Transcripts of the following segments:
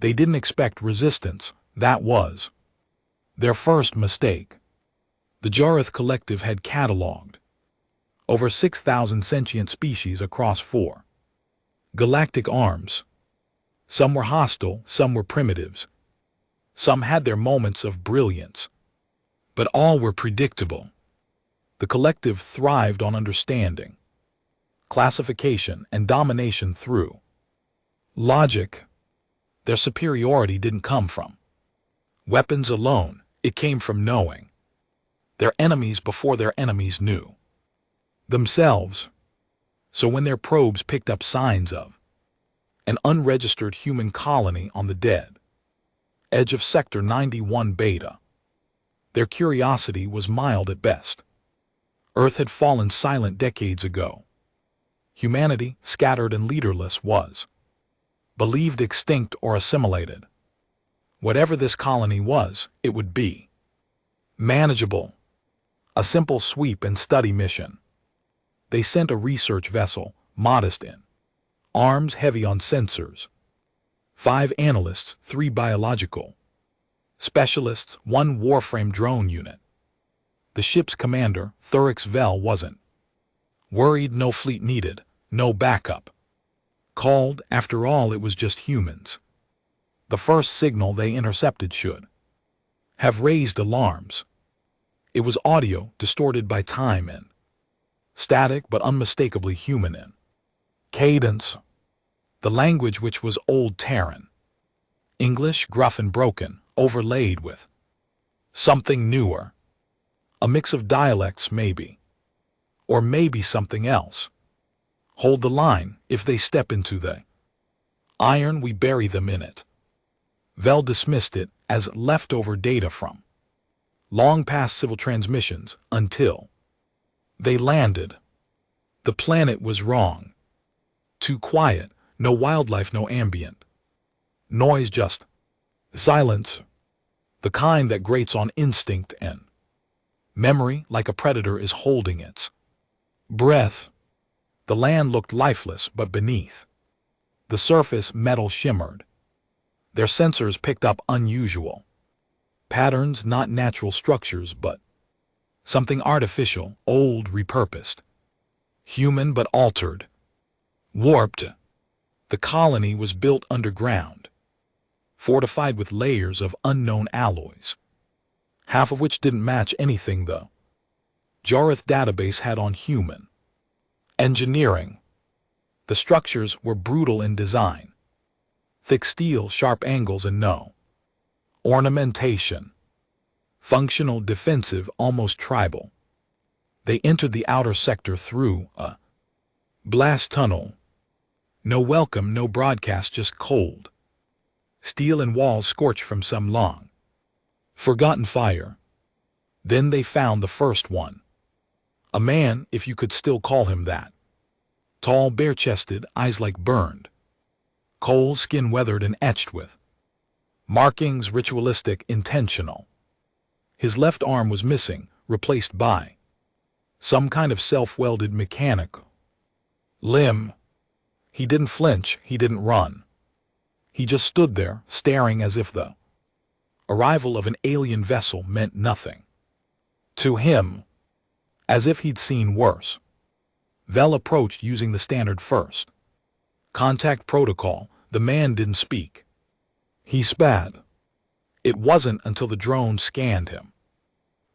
They didn't expect resistance. That was their first mistake. The Jareth Collective had cataloged over 6,000 sentient species across 4 galactic arms. Some were hostile, some were primitives. Some had their moments of brilliance. But all were predictable. The collective thrived on understanding, classification, and domination through logic. Their superiority didn't come from weapons alone, it came from knowing their enemies before their enemies knew themselves. So when their probes picked up signs of an unregistered human colony on the dead edge of Sector 91 Beta, their curiosity was mild at best. Earth had fallen silent decades ago. Humanity, scattered and leaderless, was believed extinct or assimilated. Whatever this colony was, it would be manageable. A simple sweep and study mission. They sent a research vessel, modest in arms, heavy on sensors. 5 analysts, 3 biological specialists, 1 warframe drone unit. The ship's commander, Thurix Vel, wasn't worried. No fleet needed, no backup called. After all, it was just humans. The first signal they intercepted should have raised alarms. It was audio, distorted by time and static, but unmistakably human in cadence. The language, which was Old Terran English, gruff and broken, overlaid with something newer. A mix of dialects, maybe. Or maybe something else. Hold the line. If they step into the iron, we bury them in it. Vel dismissed it as leftover data from long past civil transmissions until they landed. The planet was wrong. Too quiet, no wildlife, no ambient noise, just silence. The kind that grates on instinct and memory like a predator is holding its breath. The land looked lifeless, but beneath the surface metal shimmered. Their sensors picked up unusual patterns, not natural structures, but something artificial, old, repurposed, human but altered, warped. The colony was built underground, fortified with layers of unknown alloys, half of which didn't match anything the Jareth database had on human engineering. The structures were brutal in design. Thick steel, sharp angles, and no ornamentation. Functional, defensive, almost tribal. They entered the outer sector through a blast tunnel. No welcome, no broadcast, just cold steel and walls scorched from some long forgotten fire. Then they found the first one. A man, if you could still call him that. Tall, bare-chested, eyes like burned coal, skin weathered and etched with markings, ritualistic, intentional. His left arm was missing, replaced by some kind of self-welded mechanical limb. He didn't flinch, he didn't run. He just stood there, staring as if the arrival of an alien vessel meant nothing to him, as if he'd seen worse. Vel approached using the standard first contact protocol. The man didn't speak. He spat. It wasn't until the drone scanned him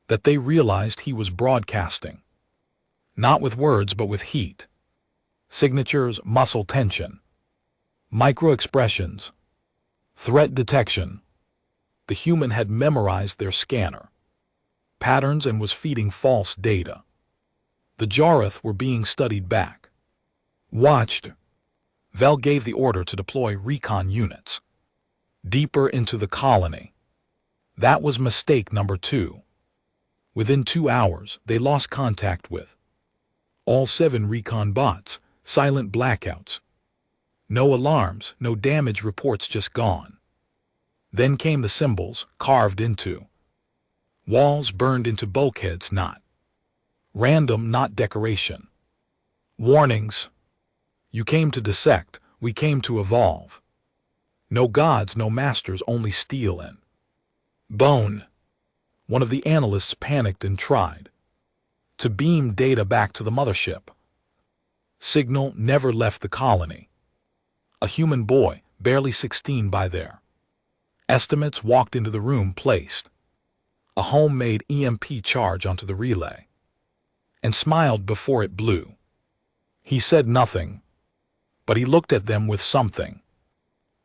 that they realized he was broadcasting. Not with words, but with heat. Signatures, muscle tension, micro-expressions, threat detection. The human had memorized their scanner patterns and was feeding false data. The Jareth were being studied back. Watched. Vel gave the order to deploy recon units deeper into the colony. That was mistake number 2. Within 2 hours, they lost contact with all 7 recon bots. Silent blackouts. No alarms, no damage reports, just gone. Then came the symbols, carved into walls, burned into bulkheads, not random, not decoration. Warnings. You came to dissect, we came to evolve. No gods, no masters, only steel and bone. One of the analysts panicked and tried to beam data back to the mothership. Signal never left the colony. A human boy, barely 16 by their estimates, walked into the room, placed a homemade EMP charge onto the relay, and smiled before it blew. He said nothing, but he looked at them with something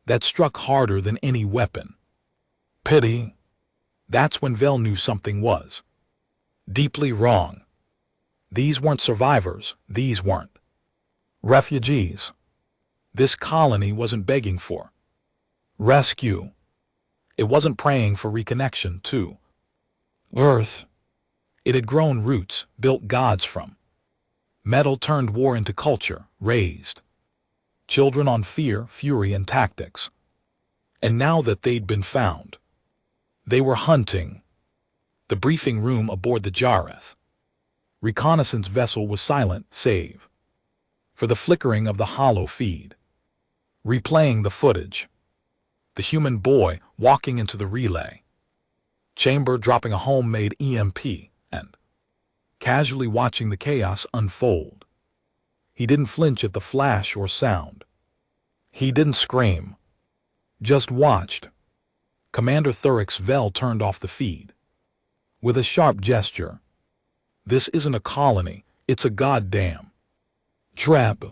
that struck harder than any weapon. Pity. That's when Vel knew something was deeply wrong. These weren't survivors, these weren't refugees. This colony wasn't begging for rescue. It wasn't praying for reconnection to Earth. It had grown roots, built gods from metal, turned war into culture, raised children on fear, fury, and tactics. And now that they'd been found, they were hunting. The briefing room aboard the Jareth reconnaissance vessel was silent, save for the flickering of the hollow feed. Replaying the footage, the human boy walking into the relay chamber, dropping a homemade EMP, and casually watching the chaos unfold. He didn't flinch at the flash or sound. He didn't scream, just watched. Commander Thurix Vel turned off the feed with a sharp gesture. This isn't a colony, it's a goddamn trap.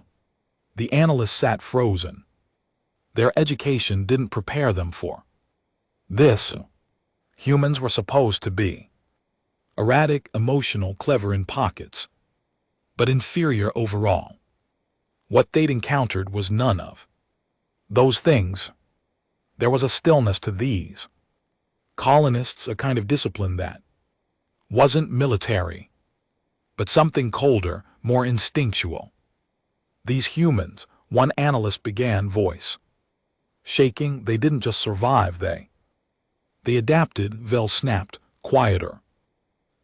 The analysts sat frozen. Their education didn't prepare them for this. Humans were supposed to be erratic, emotional, clever in pockets, but inferior overall. What they'd encountered was none of those things. There was a stillness to these colonists, a kind of discipline that wasn't military, but something colder, more instinctual. These humans, one analyst began, voice shaking, they didn't just survive, they adapted. Vel snapped, quieter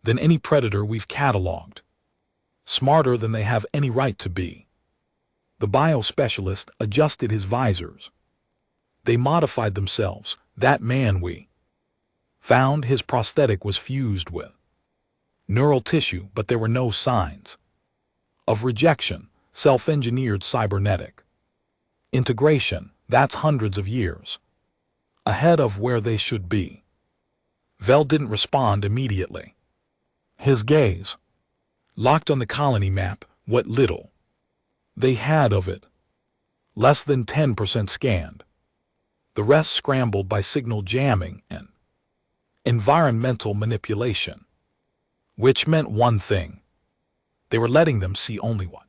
than any predator we've cataloged, smarter than they have any right to be. The biospecialist adjusted his visors. They modified themselves. That man we found, his prosthetic was fused with neural tissue, but there were no signs of rejection. Self-engineered cybernetic integration, that's hundreds of years ahead of where they should be. Vel didn't respond immediately. His gaze locked on the colony map, what little they had of it. Less than 10% scanned. The rest scrambled by signal jamming and environmental manipulation, which meant one thing. They were letting them see only what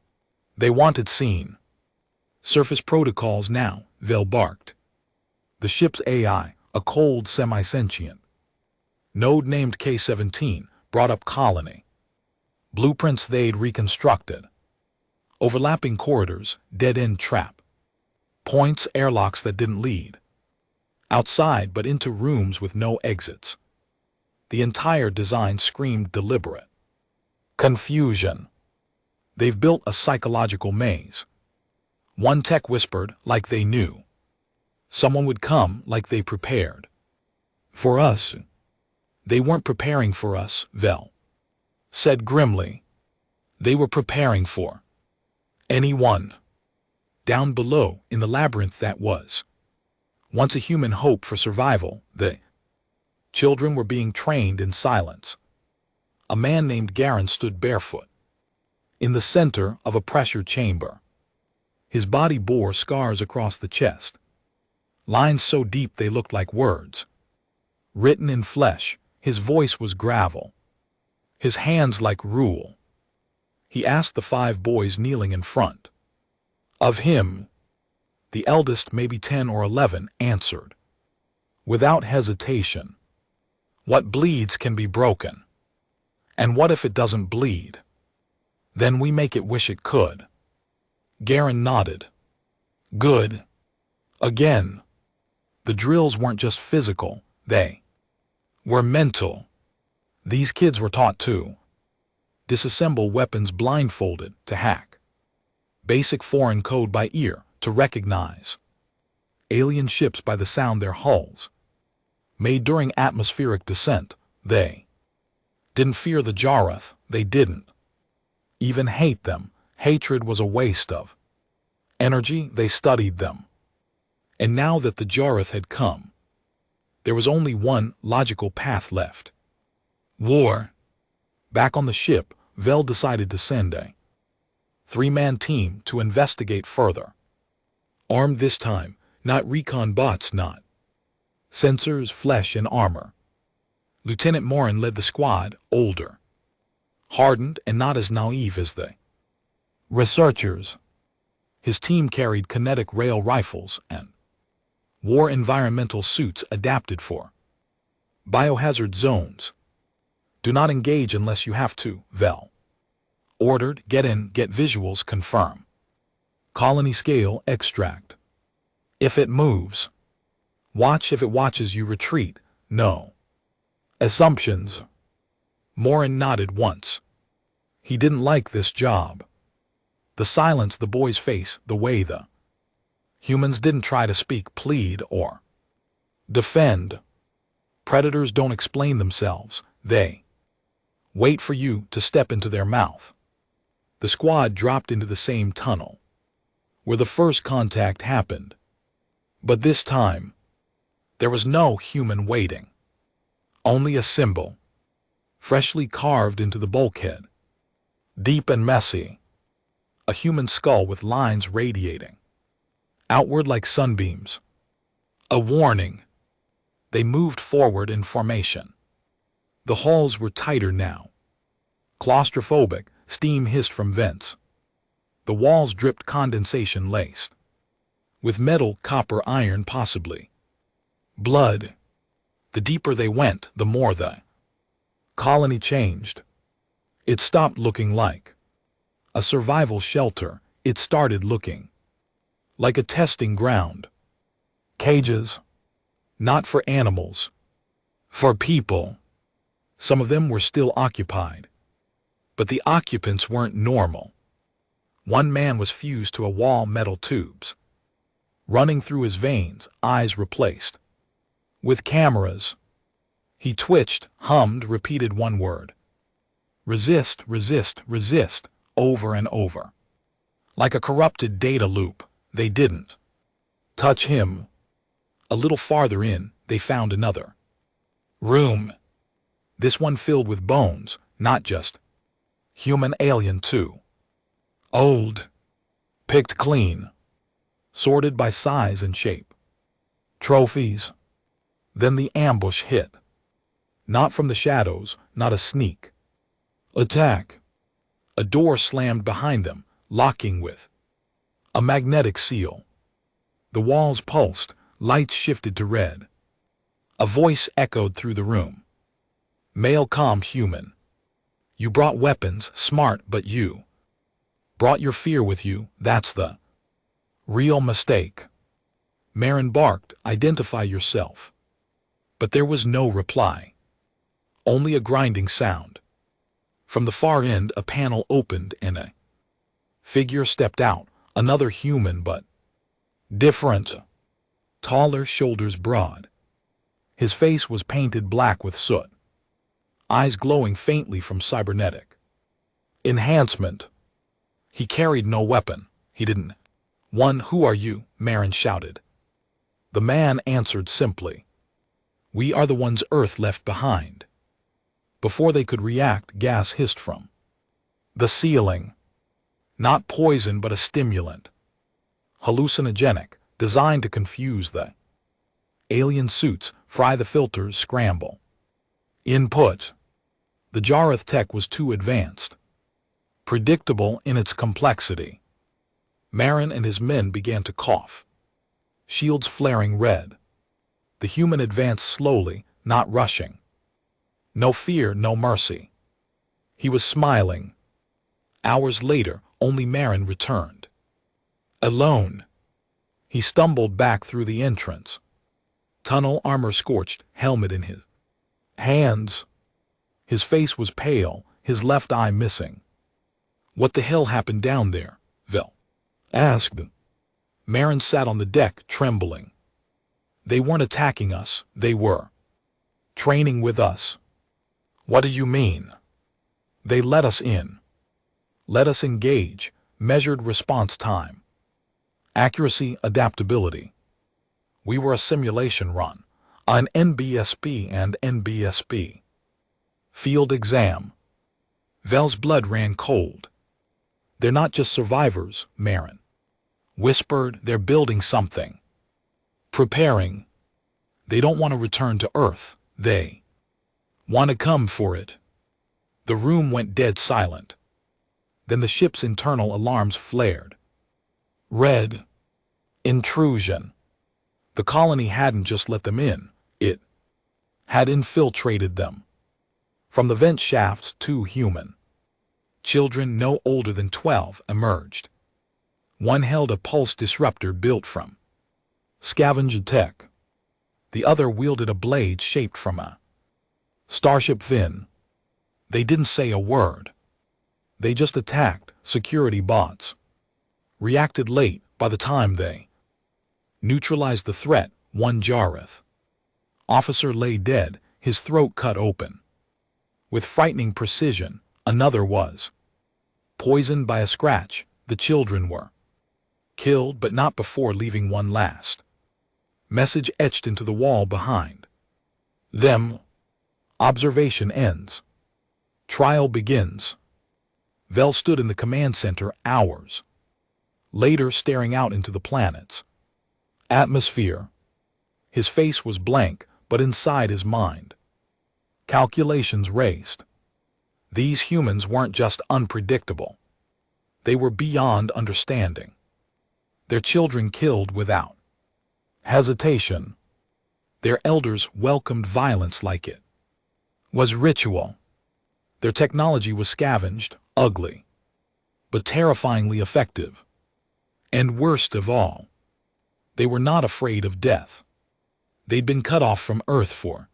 they wanted seen. Surface protocols now, Vel barked. The ship's AI, a cold semi-sentient node named K-17, brought up colony blueprints they'd reconstructed. Overlapping corridors, dead-end trap points, airlocks that didn't lead outside but into rooms with no exits. The entire design screamed deliberate confusion. They've built a psychological maze. One tech whispered, like they knew someone would come, like they prepared for us. They weren't preparing for us, Vel said grimly. They were preparing for anyone down below in the labyrinth that was once a human hope for survival. The children were being trained in silence. A man named Garen stood barefoot in the center of a pressure chamber. His body bore scars across the chest, lines so deep they looked like words written in flesh. His voice was gravel, his hands like rule. He asked the 5 boys kneeling in front of him. The eldest, maybe 10 or 11, answered without hesitation, "What bleeds can be broken. And what if it doesn't bleed? Then we make it wish it could." Garen nodded. "Good." Again. The drills weren't just physical, they were mental. These kids were taught to disassemble weapons blindfolded, to hack basic foreign code by ear, to recognize alien ships by the sound their hulls made during atmospheric descent. They didn't fear the Jareth, they didn't even hate them. Hatred was a waste of energy. They studied them. And now that the Jareth had come, there was only one logical path left: war. Back on the ship, Vel decided to send a three-man team to investigate further. Armed this time, not recon bots, not sensors, flesh and armor. Lieutenant Morin led the squad, older, hardened, and not as naive as the researchers. His team carried kinetic rail rifles and wore environmental suits adapted for biohazard zones. Do not engage unless you have to, Vel ordered. Get in, get visuals, confirm. Colony scale, extract. If it moves, watch. If it watches you, retreat. No assumptions. Morin nodded once. He didn't like this job. The silence, the boy's face, the way the humans didn't try to speak, plead, or defend. Predators don't explain themselves. They wait for you to step into their mouth. The squad dropped into the same tunnel where the first contact happened. But this time, there was no human waiting. Only a symbol, freshly carved into the bulkhead. Deep and messy. A human skull with lines radiating outward like sunbeams. A warning. They moved forward in formation. The halls were tighter now. Claustrophobic, steam hissed from vents. The walls dripped condensation laced with metal, copper, iron, possibly blood. The deeper they went, the more the colony changed. It stopped looking like a survival shelter. It started looking like a testing ground. Cages, not for animals, for people. Some of them were still occupied, but the occupants weren't normal. One man was fused to a wall, metal tubes running through his veins, eyes replaced with cameras. He twitched, hummed, repeated one word: resist, resist, resist, over and over. Like a corrupted data loop. They didn't touch him. A little farther in, they found another room. This one filled with bones, not just human, alien too. Old, picked clean, sorted by size and shape. Trophies. Then the ambush hit. Not from the shadows, not a sneak attack. A door slammed behind them, locking with a magnetic seal. The walls pulsed, lights shifted to red. A voice echoed through the room. Male, calm, human. You brought weapons, smart, but you brought your fear with you. That's the real mistake. Marin barked, identify yourself. But there was no reply. Only a grinding sound. From the far end, a panel opened and a figure stepped out. Another human, but different. Taller, shoulders broad. His face was painted black with soot. Eyes glowing faintly from cybernetic enhancement. He carried no weapon. He didn't. One, who are you? Marin shouted. The man answered simply. We are the ones Earth left behind. Before they could react, gas hissed from the ceiling. Not poison, but a stimulant. Hallucinogenic, designed to confuse the alien suits, fry the filters, scramble. Input. The Jareth tech was too advanced. Predictable in its complexity. Marin and his men began to cough. Shields flaring red. The human advanced slowly, not rushing. No fear, no mercy. He was smiling. Hours later, only Marin returned. Alone. He stumbled back through the entrance. Tunnel armor scorched, helmet in his hands. His face was pale, his left eye missing. What the hell happened down there? Vel asked. Marin sat on the deck, trembling. They weren't attacking us, they were training with us. What do you mean? They let us in. Let us engage, measured response time. Accuracy, adaptability. We were a simulation run, an NBSP and NBSP. Field exam. Vel's blood ran cold. They're not just survivors, Marin whispered. They're building something. Preparing. They don't want to return to Earth. They want to come for it. The room went dead silent. Then the ship's internal alarms flared. Red. Intrusion. The colony hadn't just let them in, it had infiltrated them. From the vent shafts, 2 human children no older than 12 emerged. One held a pulse disruptor built from scavenged tech. The other wielded a blade shaped from a starship fin. They didn't say a word. They just attacked. Security bots reacted late. By the time they neutralized the threat, one Jareth officer lay dead, his throat cut open. With frightening precision, another was poisoned by a scratch. The children were killed, but not before leaving one last message etched into the wall behind them. Observation ends. Trial begins. Vel stood in the command center hours later, staring out into the planet's atmosphere. His face was blank, but inside his mind, calculations raced. These humans weren't just unpredictable. They were beyond understanding. Their children killed without hesitation. Their elders welcomed violence like it was ritual. Their technology was scavenged, ugly, but terrifyingly effective. And worst of all, they were not afraid of death. They'd been cut off from Earth for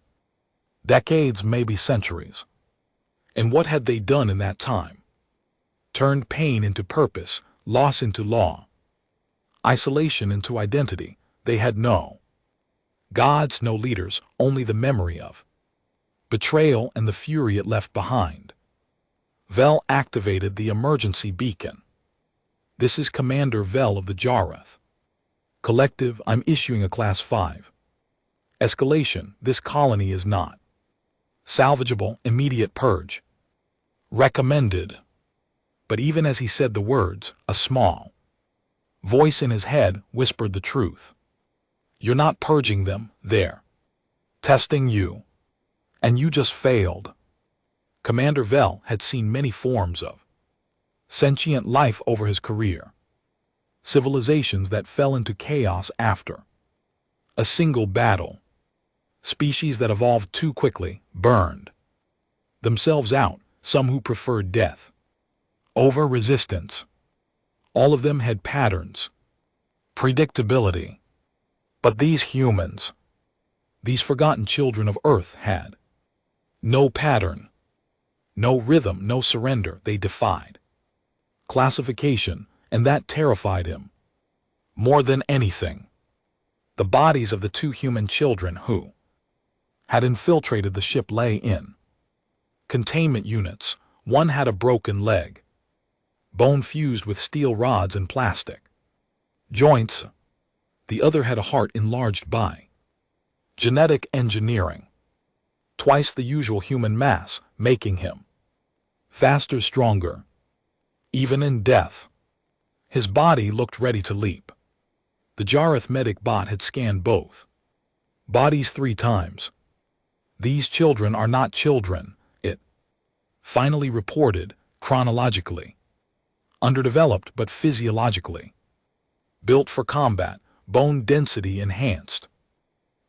decades, maybe centuries. And what had they done in that time? Turned pain into purpose, loss into law, isolation into identity. They had no gods, no leaders, only the memory of betrayal and the fury it left behind. Vel activated the emergency beacon. This is Commander Vel of the Jareth Collective. I'm issuing a Class 5 escalation. This colony is not salvageable. Immediate purge recommended. But even as he said the words, a small voice in his head whispered the truth. You're not purging them, they're testing you. And you just failed. Commander Vel had seen many forms of sentient life over his career. Civilizations that fell into chaos after a single battle. Species that evolved too quickly, burned themselves out, some who preferred death over resistance. All of them had patterns, predictability. But these humans, these forgotten children of Earth, had no pattern, no rhythm, no surrender. They defied classification, and that terrified him more than anything. The bodies of the 2 human children who had infiltrated the ship lay in containment units. One had a broken leg, bone fused with steel rods and plastic joints. The other had a heart enlarged by genetic engineering, twice the usual human mass, making him faster, stronger, even in death. His body looked ready to leap. The Jareth medic bot had scanned both bodies 3 times. These children are not children, it finally reported, chronologically underdeveloped but physiologically built for combat, bone density enhanced,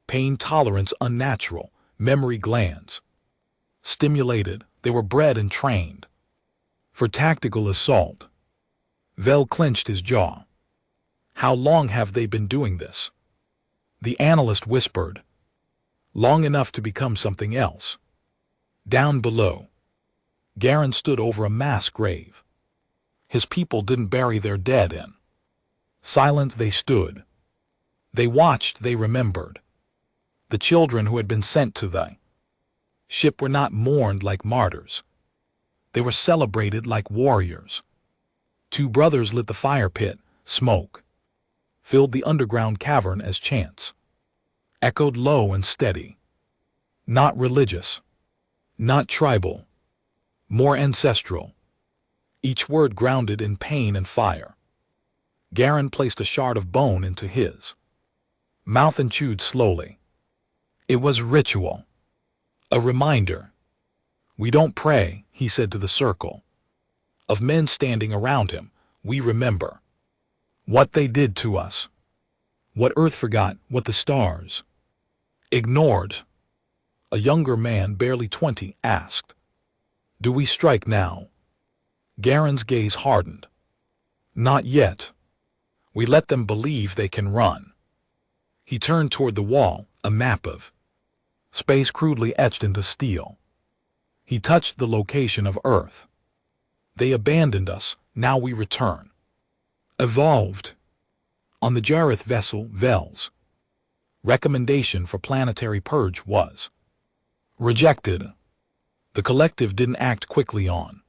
pain tolerance unnatural, memory glands stimulated. They were bred and trained for tactical assault. Vel clenched his jaw. How long have they been doing this? The analyst whispered. Long enough to become something else. Down below, Garen stood over a mass grave. His people didn't bury their dead in silent. They stood. They watched, they remembered. The children who had been sent to the ship were not mourned like martyrs. They were celebrated like warriors. Two brothers lit the fire pit. Smoke filled the underground cavern as chants echoed low and steady. Not religious, not tribal, more ancestral. Each word grounded in pain and fire. Garen placed a shard of bone into his mouth and chewed slowly. It was ritual, a reminder. We don't pray, he said to the circle of men standing around him. We remember what they did to us, what Earth forgot, what the stars ignored. A younger man, barely 20, asked, "Do we strike now?" Garen's gaze hardened. "Not yet. We let them believe they can run." He turned toward the wall, a map of space crudely etched into steel. He touched the location of Earth. They abandoned us, now we return. Evolved. On the Jareth vessel, Vel's recommendation for planetary purge was rejected. The collective didn't act quickly on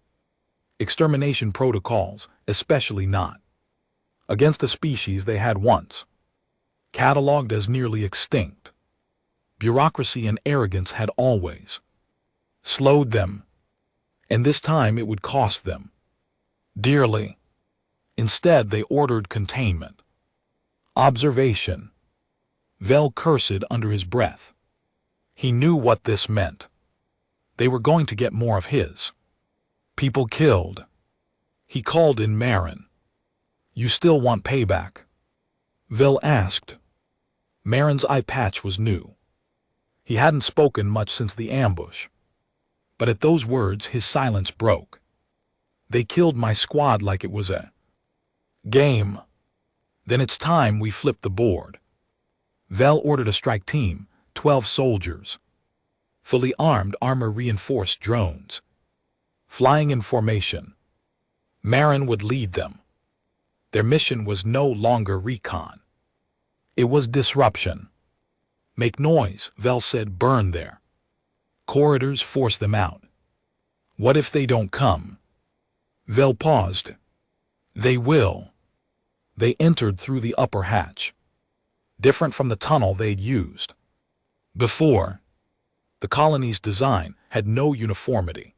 extermination protocols, especially not against a species they had once catalogued as nearly extinct. Bureaucracy and arrogance had always slowed them, and this time it would cost them dearly. Instead, they ordered containment. Observation. Vel cursed under his breath. He knew what this meant. They were going to get more of his people killed. He called in Marin. "You still want payback?" Vel asked. Marin's eye patch was new. He hadn't spoken much since the ambush. But at those words, his silence broke. "They killed my squad like it was a game. Then it's time we flip the board." Vel ordered a strike team, 12 soldiers, fully armed, armor-reinforced drones, flying in formation. Marin would lead them. Their mission was no longer recon. It was disruption. "Make noise," Vel said. "Burn their corridors, force them out." "What if they don't come?" Vel paused. "They will." They entered through the upper hatch, different from the tunnel they'd used before. The colony's design had no uniformity.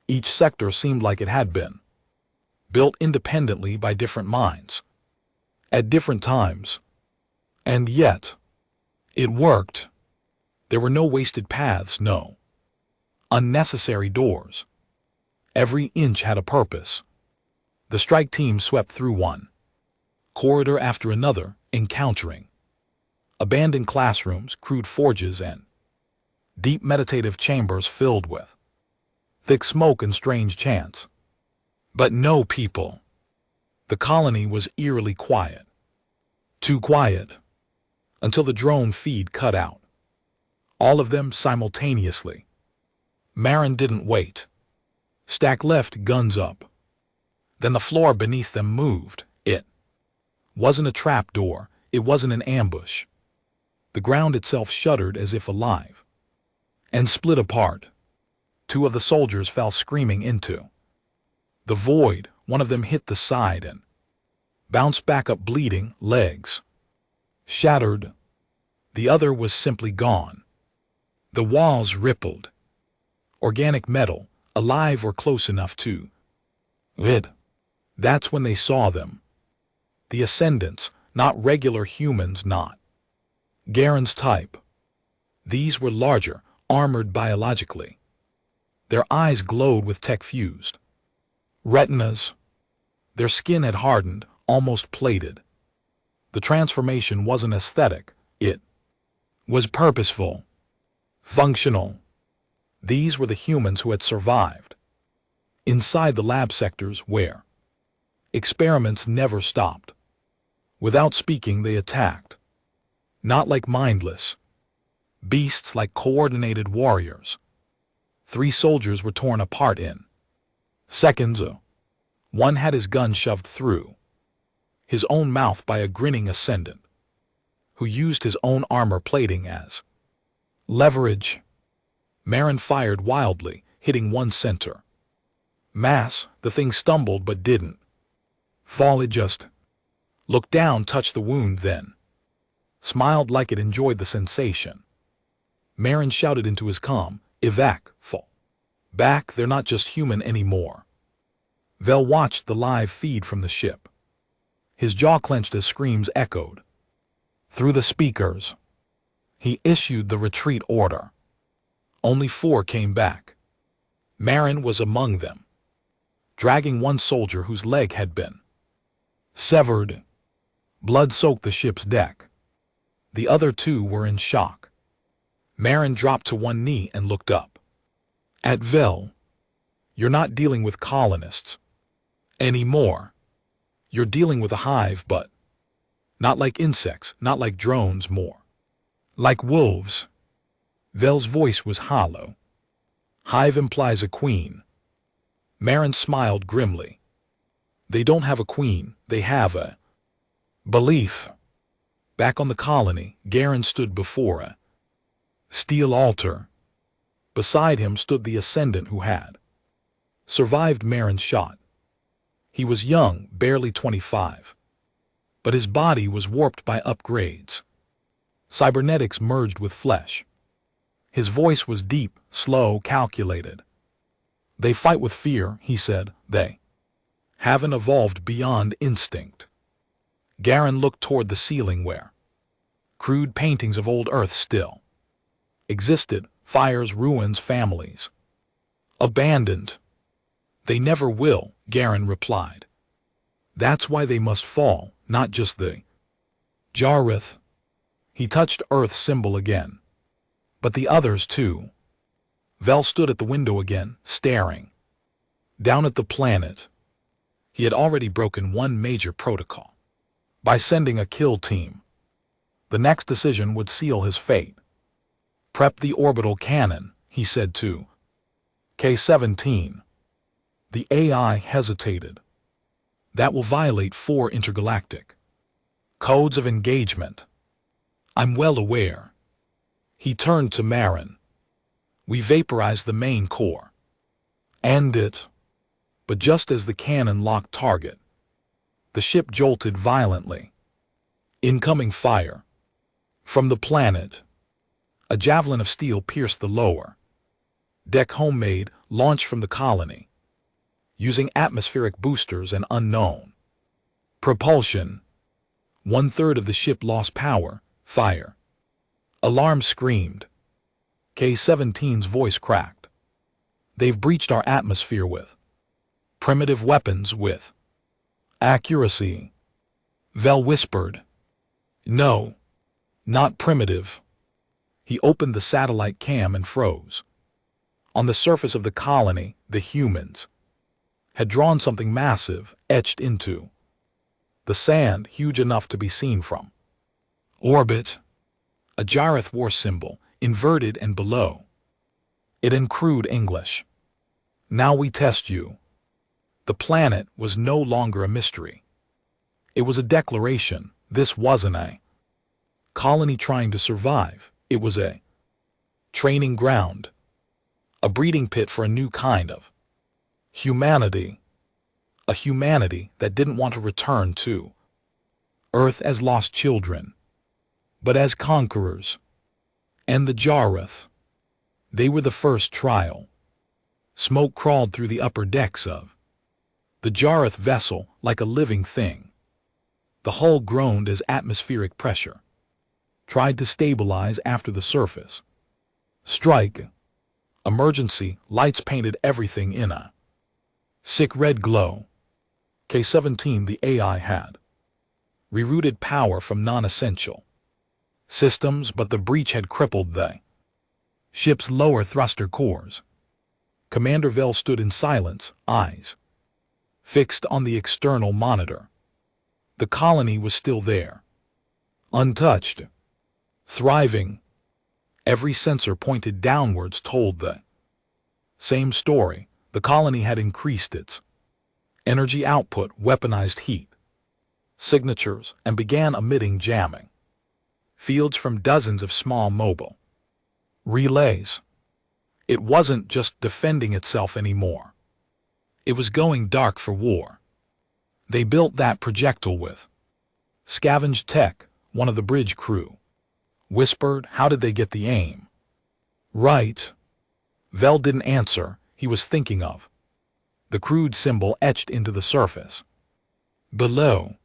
Each sector seemed like it had been built independently by different minds at different times. And yet, it worked. There were no wasted paths, no unnecessary doors. Every inch had a purpose. The strike team swept through one corridor after another, encountering abandoned classrooms, crude forges, and deep meditative chambers filled with thick smoke and strange chants. But no people. The colony was eerily quiet. Too quiet. Until the drone feed cut out. All of them simultaneously. Marin didn't wait. Stack left, guns up. Then the floor beneath them moved. It wasn't a trap door. It wasn't an ambush. The ground itself shuddered as if alive and split apart. 2 of the soldiers fell screaming into the void. One of them hit the side and bounced back up bleeding, legs shattered. The other was simply gone. The walls rippled. Organic metal, alive or close enough to it. That's when they saw them. The Ascendants, not regular humans, not Garen's type. These were larger, armored biologically. Their eyes glowed with tech-fused retinas. Their skin had hardened, almost plated. The transformation wasn't aesthetic, it was purposeful, functional. These were the humans who had survived inside the lab sectors where experiments never stopped. Without speaking, they attacked. Not like mindless beasts, like coordinated warriors. 3 soldiers were torn apart in seconds. One had his gun shoved through his own mouth by a grinning Ascendant, who used his own armor plating as Leverage. Marin fired wildly, hitting one center. Mass, the thing stumbled but didn't fall. It just looked down, touched the wound, then smiled like it enjoyed the sensation. Marin shouted into his comm, "Evac, fall back, they're not just human anymore." Vel watched the live feed from the ship. His jaw clenched as screams echoed through the speakers. He issued the retreat order. Only 4 came back. Marin was among them, dragging one soldier whose leg had been severed. Blood soaked the ship's deck. The other 2 were in shock. Marin dropped to one knee and looked up at Vel. "You're not dealing with colonists anymore. You're dealing with a hive, but not like insects, not like drones, more like wolves." Vel's voice was hollow. "Hive implies a queen." Marin smiled grimly. "They don't have a queen, they have a belief." Back on the colony, Garen stood before a steel altar. Beside him stood the ascendant who had survived Marin's shot. He was young, barely 25. But his body was warped by upgrades. Cybernetics merged with flesh. His voice was deep, slow, calculated. "They fight with fear," he said. "They haven't evolved beyond instinct." Garen looked toward the ceiling where crude paintings of old Earth still existed, fires, ruins, families abandoned. "They never will," Garen replied. "That's why they must fall, not just the Jareth." He touched Earth's symbol again. "But the others too." Vel stood at the window again, staring down at the planet. He had already broken one major protocol by sending a kill team. The next decision would seal his fate. "Prep the orbital cannon," he said to K-17. The AI hesitated. "That will violate 4 intergalactic codes of engagement." "I'm well aware." He turned to Marin. "We vaporized the main core. End it." But just as the cannon locked target, the ship jolted violently. Incoming fire from the planet. A javelin of steel pierced the lower deck. Homemade, launched from the colony, using atmospheric boosters and unknown propulsion. 1/3 of the ship lost power. Fire. Alarm screamed. K-17's voice cracked. "They've breached our atmosphere with primitive weapons, with accuracy." Vel whispered. "No, not primitive." He opened the satellite cam and froze. On the surface of the colony, the humans had drawn something massive, etched into the sand, huge enough to be seen from orbit. A Jareth war symbol, inverted and below it in crude English. "Now we test you." The planet was no longer a mystery. It was a declaration. This wasn't a colony trying to survive. It was a training ground, a breeding pit for a new kind of humanity. A humanity that didn't want to return to Earth as lost children, but as conquerors. And the Jareth, they were the first trial. Smoke crawled through the upper decks of the Jareth vessel like a living thing. The hull groaned as atmospheric pressure tried to stabilize after the surface strike. Emergency lights painted everything in a sick red glow. K-17, the AI had rerouted power from non-essential systems, but the breach had crippled the ship's lower thruster cores. Commander Vel stood in silence, eyes fixed on the external monitor. The colony was still there, untouched, thriving. Every sensor pointed downwards told the same story. The colony had increased its energy output, weaponized heat signatures, and began emitting jamming fields from dozens of small mobile Relays. It wasn't just defending itself anymore. It was going dark for war. They built that projectile with scavenged tech, one of the bridge crew whispered. How did they get the aim? Right. Vel didn't answer. He was thinking of the crude symbol etched into the surface. Below,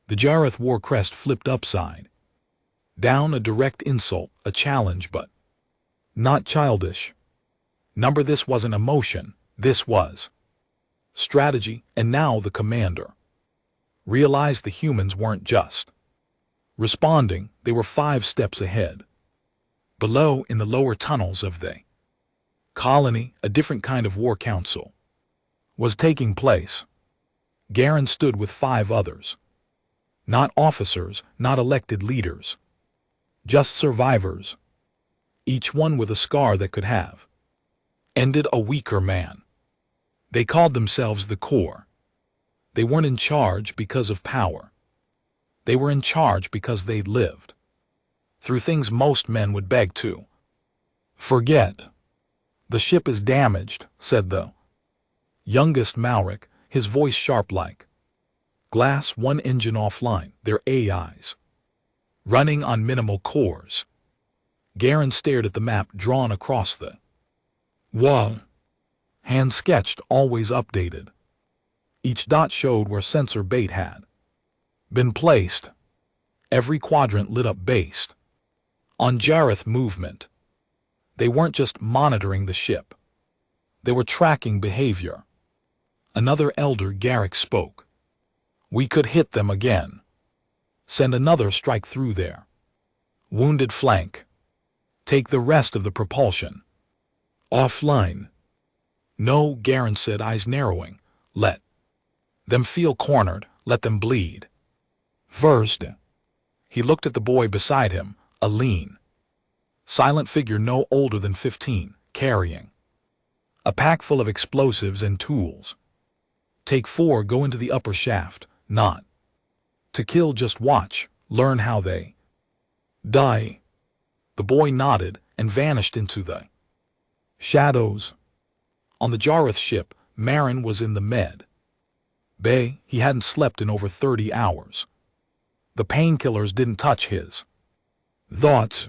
the Jareth war crest flipped upside down, a direct insult, a challenge, but not childish. Number, this wasn't emotion, this was strategy. And now the commander realized the humans weren't just responding, they were 5 steps ahead. Below, in the lower tunnels of the colony, a different kind of war council was taking place. Garen stood with 5 others. Not officers, not elected leaders. Just survivors. Each one with a scar that could have ended a weaker man. They called themselves the Core. They weren't in charge because of power. They were in charge because they'd lived through things most men would beg to forget. The ship is damaged, said the youngest Malric, his voice sharp like glass. 1 engine offline, their AIs running on minimal cores. Garen stared at the map drawn across the wall. Hand sketched, always updated. Each dot showed where sensor bait had been placed. Every quadrant lit up based on Jareth movement. They weren't just monitoring the ship. They were tracking behavior. Another elder Garrick spoke. We could hit them again. Send another strike through their wounded flank. Take the rest of the propulsion offline. No, Garen said, eyes narrowing. Let them feel cornered. Let them bleed. First. He looked at the boy beside him, a lean, silent figure no older than 15, carrying a pack full of explosives and tools. Take 4, go into the upper shaft, not to kill, just watch, learn how they die. The boy nodded and vanished into the shadows. On the Jareth ship, Marin was in the med bay. He hadn't slept in over 30 hours. The painkillers didn't touch his thoughts.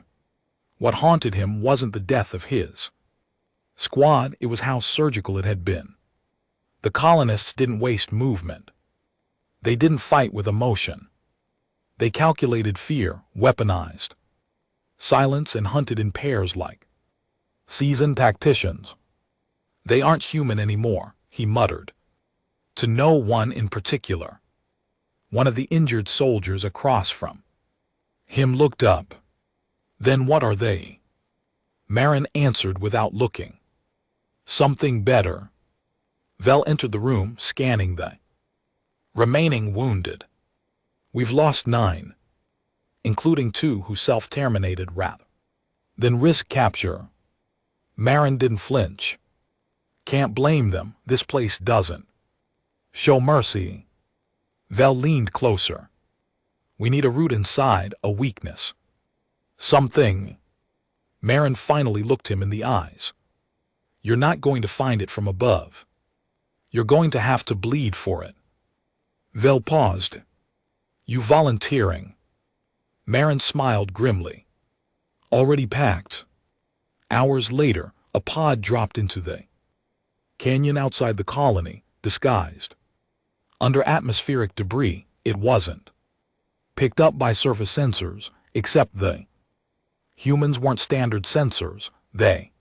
What haunted him wasn't the death of his squad, it was how surgical it had been. The colonists didn't waste movement. They didn't fight with emotion. They calculated fear, weaponized silence, and hunted in pairs like seasoned tacticians. They aren't human anymore, he muttered. To no one in particular. One of the injured soldiers across from him looked up. Then what are they? Marin answered without looking. Something better. Vel entered the room, scanning the remaining wounded. We've lost 9, including 2 who self-terminated rather than risk capture. Marin didn't flinch. Can't blame them, this place doesn't show mercy. Vel leaned closer. We need a route inside, a weakness. Something. Marin finally looked him in the eyes. You're not going to find it from above. You're going to have to bleed for it. Vel paused. You volunteering? Marin smiled grimly. Already packed. Hours later, a pod dropped into the canyon outside the colony, disguised under atmospheric debris. It wasn't picked up by surface sensors, except the humans weren't standard sensors. They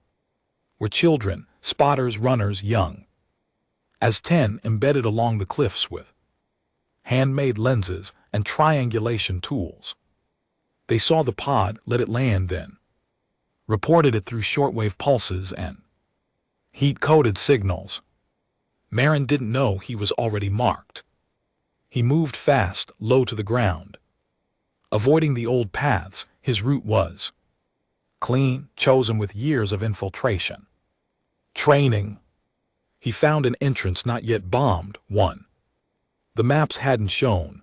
were children, spotters, runners, young as 10, embedded along the cliffs with handmade lenses and triangulation tools. They saw the pod, let it land, then reported it through shortwave pulses and heat-coded signals. Marin didn't know he was already marked. He moved fast, low to the ground. Avoiding the old paths, his route was clean, chosen with years of infiltration training. He found an entrance not yet bombed, one the maps hadn't shown.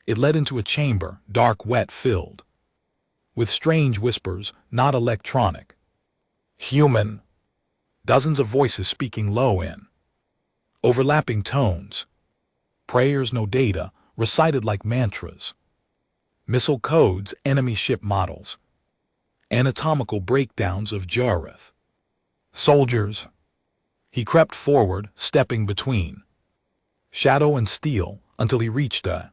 It led into a chamber, dark, wet, filled with strange whispers, not electronic. Human. Dozens of voices speaking low in overlapping tones. Prayers, no data, recited like mantras. Missile codes, enemy ship models. Anatomical breakdowns of Jareth. Soldiers. He crept forward, stepping between shadow and steel until he reached a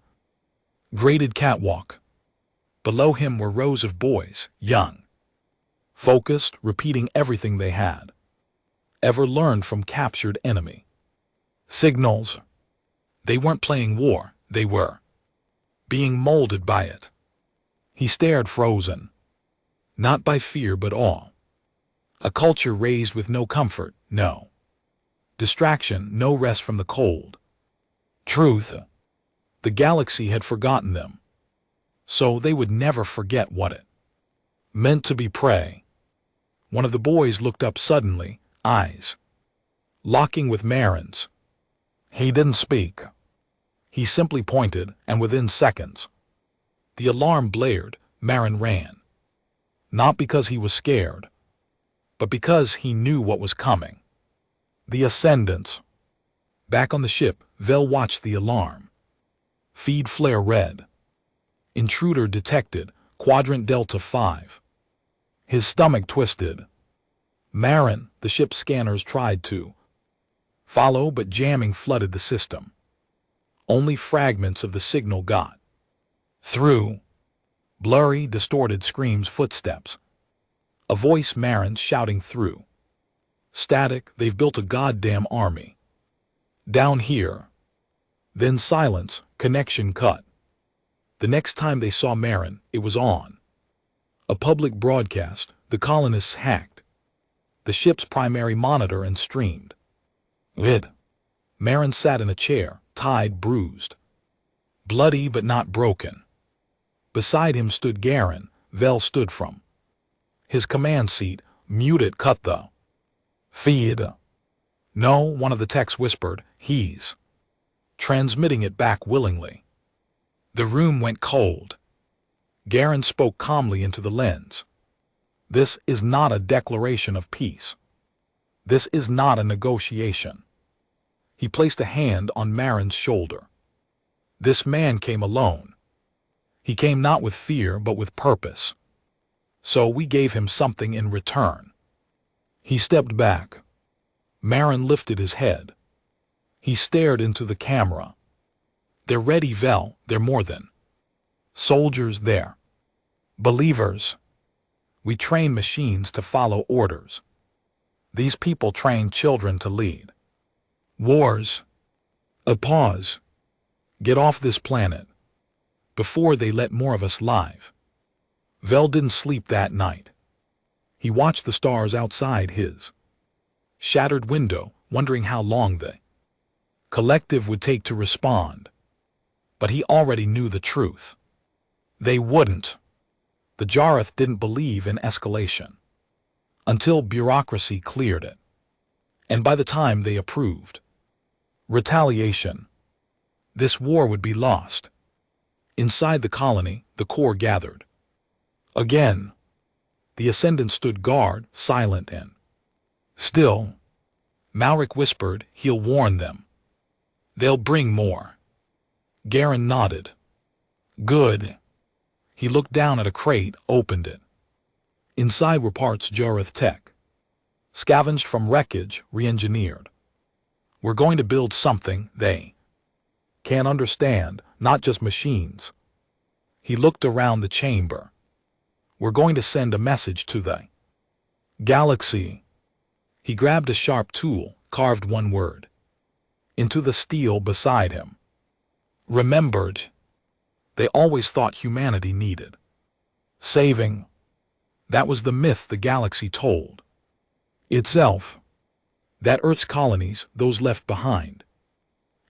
graded catwalk. Below him were rows of boys, young, focused, repeating everything they had ever learned from captured enemy. Signals. They weren't playing war, they were being molded by it. He stared, frozen, not by fear but awe. A culture raised with no comfort, no distraction, no rest from the cold truth. The galaxy had forgotten them, so they would never forget what it meant to be prey. One of the boys looked up suddenly, eyes locking with Marin's. He didn't speak. He simply pointed, and within seconds, the alarm blared. Marin ran. Not because he was scared, but because he knew what was coming. The Ascendants. Back on the ship, Vel watched the alarm feed flare red. Intruder detected, Quadrant Delta 5. His stomach twisted. Marin, the ship's scanners tried to follow, but jamming flooded the system. Only fragments of the signal got through. Blurry, distorted screams, footsteps. A voice, Marin, shouting through static, "They've built a goddamn army down here." Then silence, connection cut. The next time they saw Marin, it was on a public broadcast. The colonists hacked the ship's primary monitor and streamed it. Marin sat in a chair, tied, bruised, bloody but not broken. Beside him stood Garen. Vel stood from his command seat, muted. "Cut the feed." "No," one of the techs whispered. "He's transmitting it back willingly." The room went cold. Garen spoke calmly into the lens. "This is not a declaration of peace. This is not a negotiation." He placed a hand on Marin's shoulder. "This man came alone. He came not with fear but with purpose. So we gave him something in return." He stepped back. Marin lifted his head. He stared into the camera. "They're ready, Vel. They're more than soldiers, they're believers. We train machines to follow orders. These people train children to lead wars." A pause. "Get off this planet before they let more of us live." Vel didn't sleep that night. He watched the stars outside his shattered window, wondering how long the collective would take to respond. But he already knew the truth. They wouldn't. The Jareth didn't believe in escalation until bureaucracy cleared it. And by the time they approved retaliation, this war would be lost. Inside the colony, the core gathered. Again, the Ascendant stood guard, silent and still. Malric whispered, "He'll warn them. They'll bring more." Garen nodded. "Good." He looked down at a crate, opened it. Inside were parts Jareth tech, scavenged from wreckage, re-engineered. "We're going to build something they can't understand, not just machines." He looked around the chamber. "We're going to send a message to the galaxy." He grabbed a sharp tool, carved one word into the steel beside him. "Remembered." They always thought humanity needed saving. That was the myth the galaxy told itself. That Earth's colonies, those left behind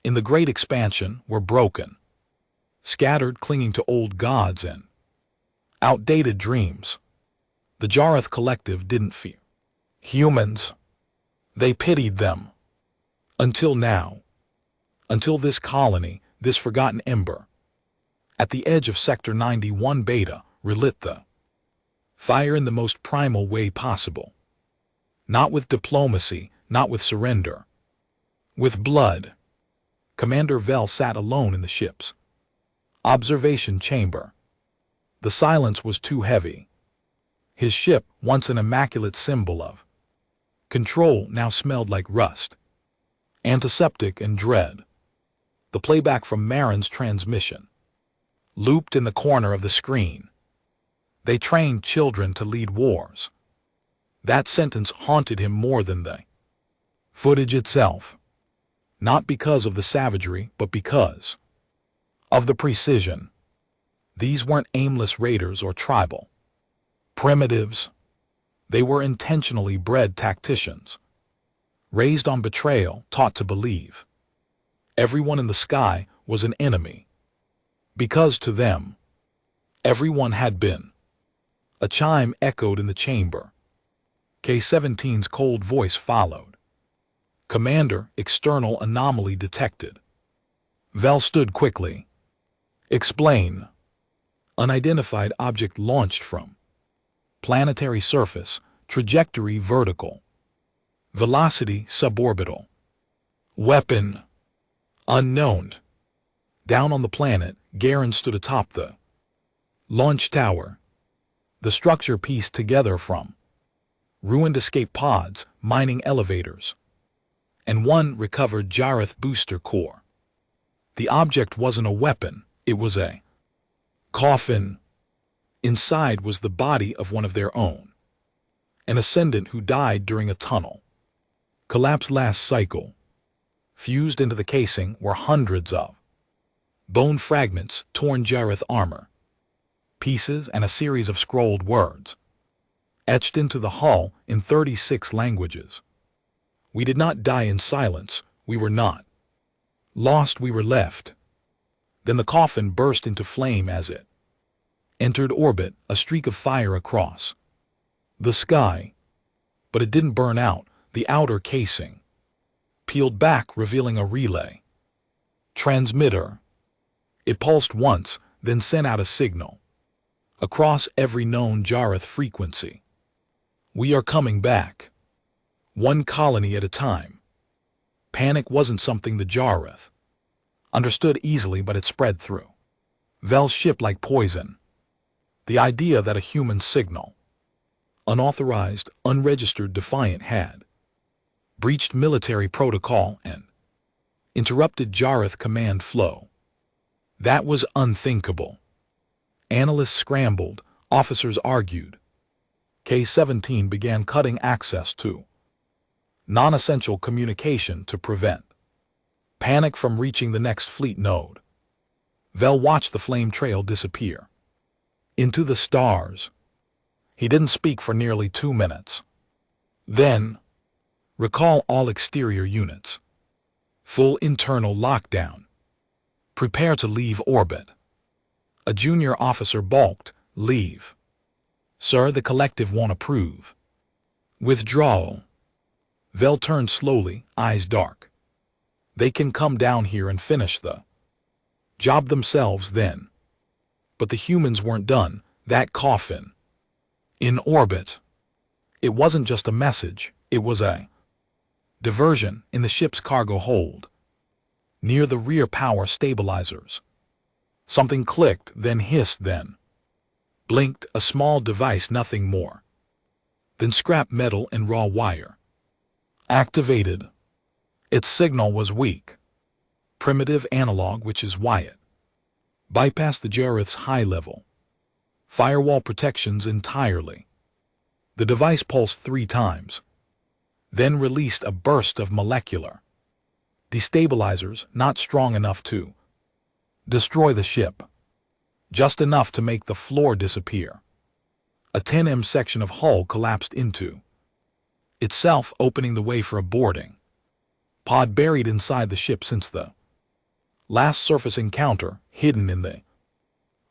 in the Great Expansion, were broken, scattered, clinging to old gods and outdated dreams. The Jareth collective didn't fear humans. They pitied them. Until now. Until this colony, this forgotten ember, at the edge of Sector 91 Beta, relit the Fire in the most primal way possible. Not with diplomacy, not with surrender. With blood. Commander Vel sat alone in the ship's observation chamber. The silence was too heavy. His ship, once an immaculate symbol of control, now smelled like rust, antiseptic and dread. The playback from Marin's transmission looped in the corner of the screen. They trained children to lead wars. That sentence haunted him more than the footage itself. Not because of the savagery, but because of the precision. These weren't aimless raiders or tribal primitives. They were intentionally bred tacticians, raised on betrayal, taught to believe everyone in the sky was an enemy, because to them, everyone had been. A chime echoed in the chamber. K-17's cold voice followed. Commander, external anomaly detected. Vel stood quickly. Explain. Unidentified object launched from planetary surface, trajectory vertical, velocity suborbital, weapon unknown. Down on the planet, Garen stood atop the launch tower. The structure pieced together from ruined escape pods, mining elevators, and one recovered Jareth booster core. The object wasn't a weapon, it was a coffin. Inside was the body of one of their own, an ascendant who died during a tunnel collapse last cycle. Fused into the casing were hundreds of bone fragments, torn Jareth armor pieces, and a series of scrolled words etched into the hull in 36 languages. We did not die in silence, we were not lost, we were left. Then the coffin burst into flame as it entered orbit, a streak of fire across the sky. But it didn't burn out. The outer casing peeled back, revealing a relay transmitter. It pulsed once, then sent out a signal across every known Jareth frequency. We are coming back. One colony at a time. Panic wasn't something the Jareth understood easily, but it spread through Vel's ship like poison. The idea that a human signal, unauthorized, unregistered defiant, had breached military protocol and interrupted Jareth command flow. That was unthinkable. Analysts scrambled, officers argued. K-17 began cutting access to non-essential communication to prevent panic from reaching the next fleet node. Vel watched the flame trail disappear into the stars. He didn't speak for nearly 2 minutes. Then, recall all exterior units. Full internal lockdown. Prepare to leave orbit. A junior officer balked. Leave. Sir, the collective won't approve. Withdrawal. Vel turned slowly, eyes dark. They can come down here and finish the job themselves then. But the humans weren't done. That coffin in orbit. It wasn't just a message, it was a diversion in the ship's cargo hold. Near the rear power stabilizers. Something clicked, then hissed, then blinked, a small device, nothing more than scrap metal and raw wire. Activated. Its signal was weak. Primitive analog, which is why it bypassed the Jareth's high-level firewall protections entirely. The device pulsed 3 times, then released a burst of molecular destabilizers, not strong enough to destroy the ship, just enough to make the floor disappear. A 10M section of hull collapsed into itself, opening the way for a boarding pod buried inside the ship since the last surface encounter, hidden in the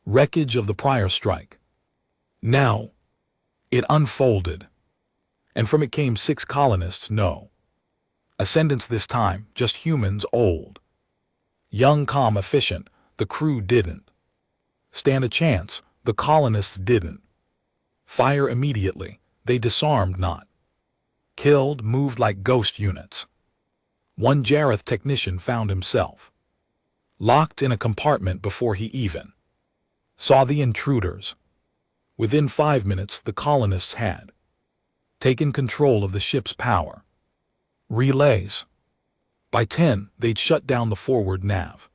wreckage of the prior strike. Now, it unfolded, and from it came 6 colonists, no ascendants this time, just humans, old, young, calm, efficient. The crew didn't stand a chance, the colonists didn't Fire immediately. They disarmed, not killed, moved like ghost units. One Jareth technician found himself locked in a compartment before he even saw the intruders. Within 5 minutes, the colonists had taken control of the ship's power relays. By 10, they'd shut down the forward nav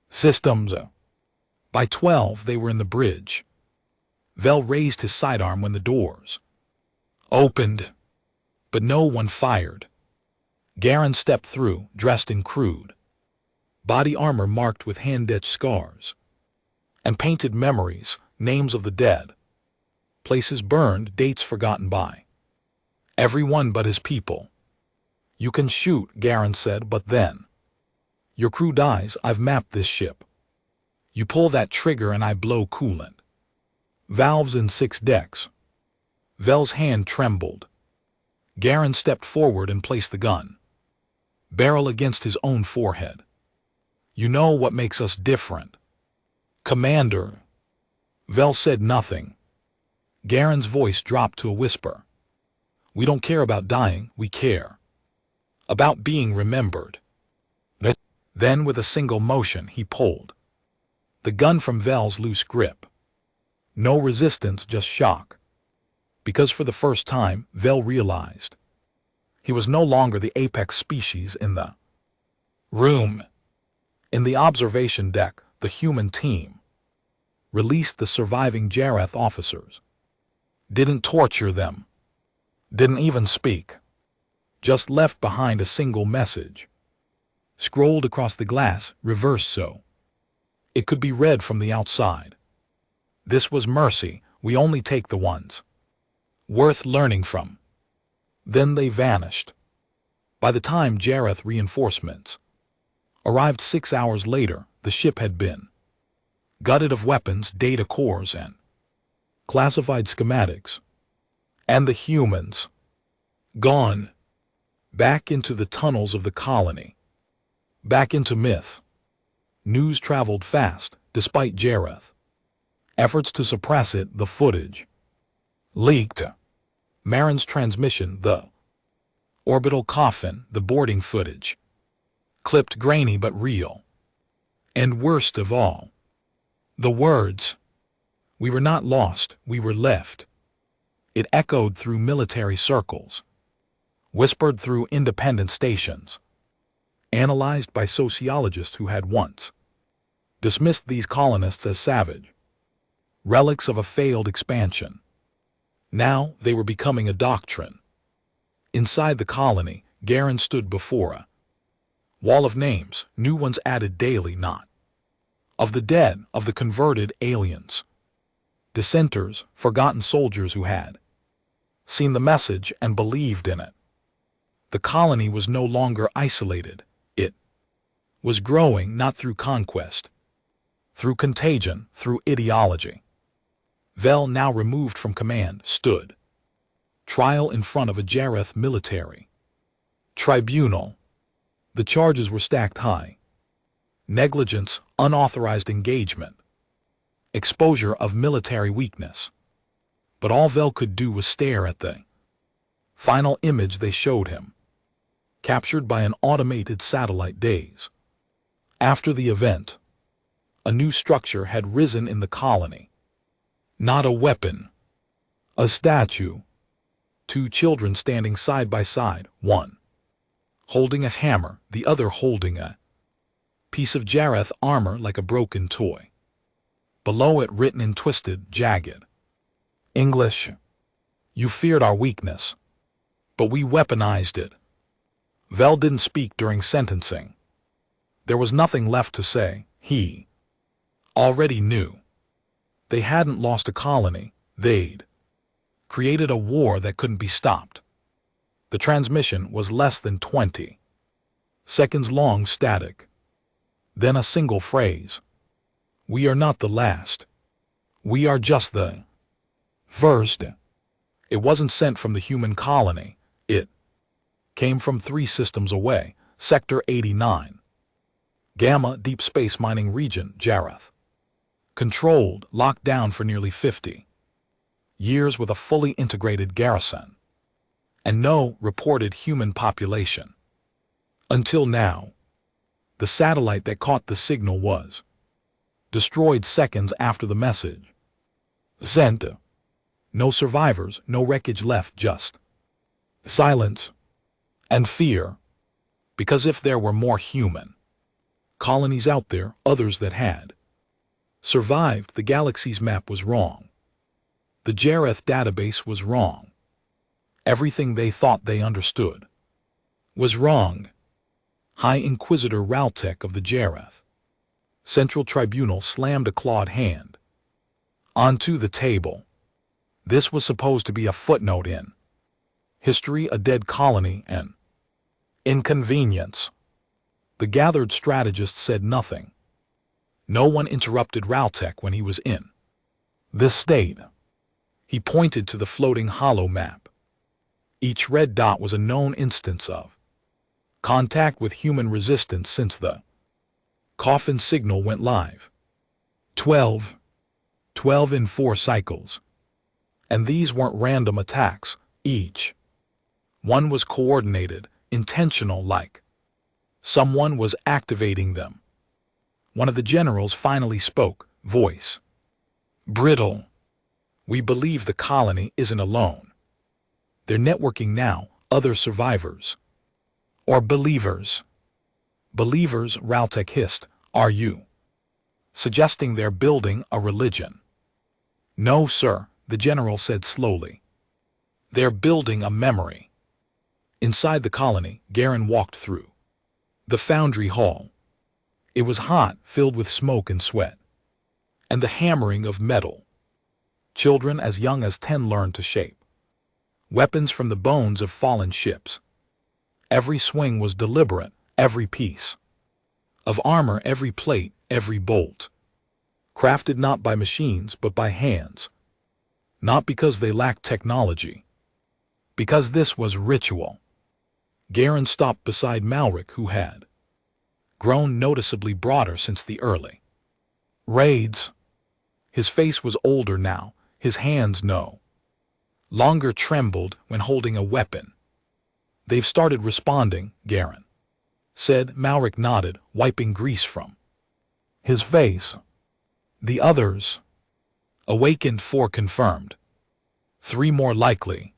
systems. By 12, they were in the bridge. Vel raised his sidearm when the doors opened, but no one fired. Garen stepped through, dressed in crude body armor marked with hand-etched scars and painted memories, names of the dead, places burned, dates forgotten by everyone but his people. You can shoot, Garen said, but then your crew dies. I've mapped this ship. You pull that trigger and I blow coolant valves in 6 decks. Vel's hand trembled. Garen stepped forward and placed the gun barrel against his own forehead. You know what makes us different, Commander? Vel said nothing. Garen's voice dropped to a whisper. We don't care about dying, we care about being remembered. Then with a single motion he pulled the gun from Vel's loose grip. No resistance, just shock. Because for the first time, Vel realized he was no longer the apex species in the room. In the observation deck, the human team released the surviving Jareth officers. Didn't torture them. Didn't even speak. Just left behind a single message. Scrolled across the glass, reversed so it could be read from the outside. This was mercy. We only take the ones worth learning from. Then they vanished. By the time Jareth reinforcements arrived 6 hours later, the ship had been gutted of weapons, data cores, and classified schematics. And the humans gone. Back into the tunnels of the colony. Back into myth. News traveled fast, despite Jareth efforts to suppress it. The footage leaked. Marin's transmission, the orbital coffin, the boarding footage. Clipped, grainy but real. And worst of all, the words. We were not lost, we were left. It echoed through military circles. Whispered through independent stations. Analyzed by sociologists who had once dismissed these colonists as savage relics of a failed expansion. Now they were becoming a doctrine. Inside the colony, Garen stood before a wall of names, new ones added daily, not of the dead, of the converted aliens. Dissenters, forgotten soldiers who had seen the message and believed in it. The colony was no longer isolated. It was growing, not through conquest, through contagion, through ideology. Vel, now removed from command, stood trial in front of a Jareth military tribunal. The charges were stacked high. Negligence, unauthorized engagement, exposure of military weakness. But all Vel could do was stare at the final image they showed him, captured by an automated satellite days. After the event, a new structure had risen in the colony. Not a weapon, a statue. 2 children standing side by side, one holding a hammer, the other holding a piece of Jareth armor like a broken toy. Below it, written in twisted, jagged English, you feared our weakness, but we weaponized it. Vel didn't speak during sentencing. There was nothing left to say. He already knew. They hadn't lost a colony, they'd created a war that couldn't be stopped. The transmission was less than 20 seconds long, static. Then a single phrase. We are not the last. We are just the first. It wasn't sent from the human colony. It came from 3 systems away, Sector 89. Gamma Deep Space Mining Region, Jareth. Controlled, locked down for nearly 50 years with a fully integrated garrison, and no reported human population. Until now, the satellite that caught the signal was destroyed seconds after the message sent. No survivors, no wreckage left, just silence and fear. Because if there were more human colonies out there, others that had survived, the galaxy's map was wrong. The Jareth database was wrong. Everything they thought they understood was wrong. High Inquisitor Raltek of the Jareth Central Tribunal slammed a clawed hand onto the table. This was supposed to be a footnote in history, a dead colony, an inconvenience. The gathered strategists said nothing. No one interrupted Raltek when he was in this state. He pointed to the floating hollow map. Each red dot was a known instance of contact with human resistance since the coffin signal went live. 12 in 4 cycles. And these weren't random attacks. Each one was coordinated, intentional, like someone was activating them. One of the generals finally spoke, voice brittle. We believe the colony isn't alone. They're networking now, other survivors. Or believers. Believers, Raltek hissed. Are you suggesting they're building a religion? No, sir, the general said slowly. They're building a memory. Inside the colony, Garen walked through the foundry hall. It was hot, filled with smoke and sweat, and the hammering of metal. Children as young as 10 learned to shape weapons from the bones of fallen ships. Every swing was deliberate, every piece of armor, every plate, every bolt, crafted not by machines but by hands. Not because they lacked technology, because this was ritual. Garen stopped beside Malric, who had grown noticeably broader since the early raids. His face was older now, his hands no longer trembled when holding a weapon. They've started responding, Garen said. Malric nodded, wiping grease from his face. The others awakened, 4 confirmed. 3 more likely.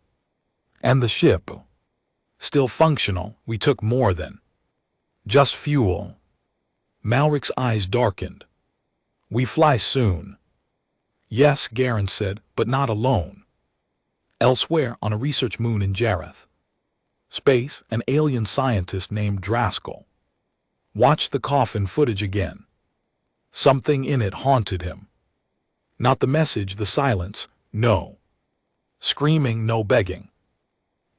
And the ship still functional. We took more than just fuel. Malric's eyes darkened. We fly soon. Yes, Garen said, but not alone. Elsewhere, on a research moon in Jareth space, an alien scientist named Draskell watched the coffin footage again. Something in it haunted him. Not the message, the silence, no screaming, no begging,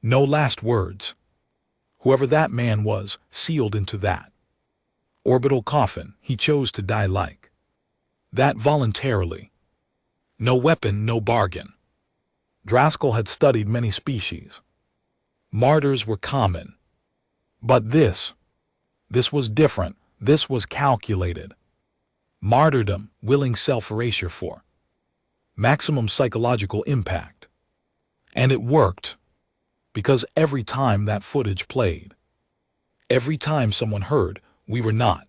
no last words. Whoever that man was, sealed into that orbital coffin, he chose to die like that voluntarily. No weapon, no bargain. Draskell had studied many species. Martyrs were common. But this was different. This was calculated. Martyrdom, willing self-erasure for maximum psychological impact. And it worked. Because every time that footage played, every time someone heard, we were not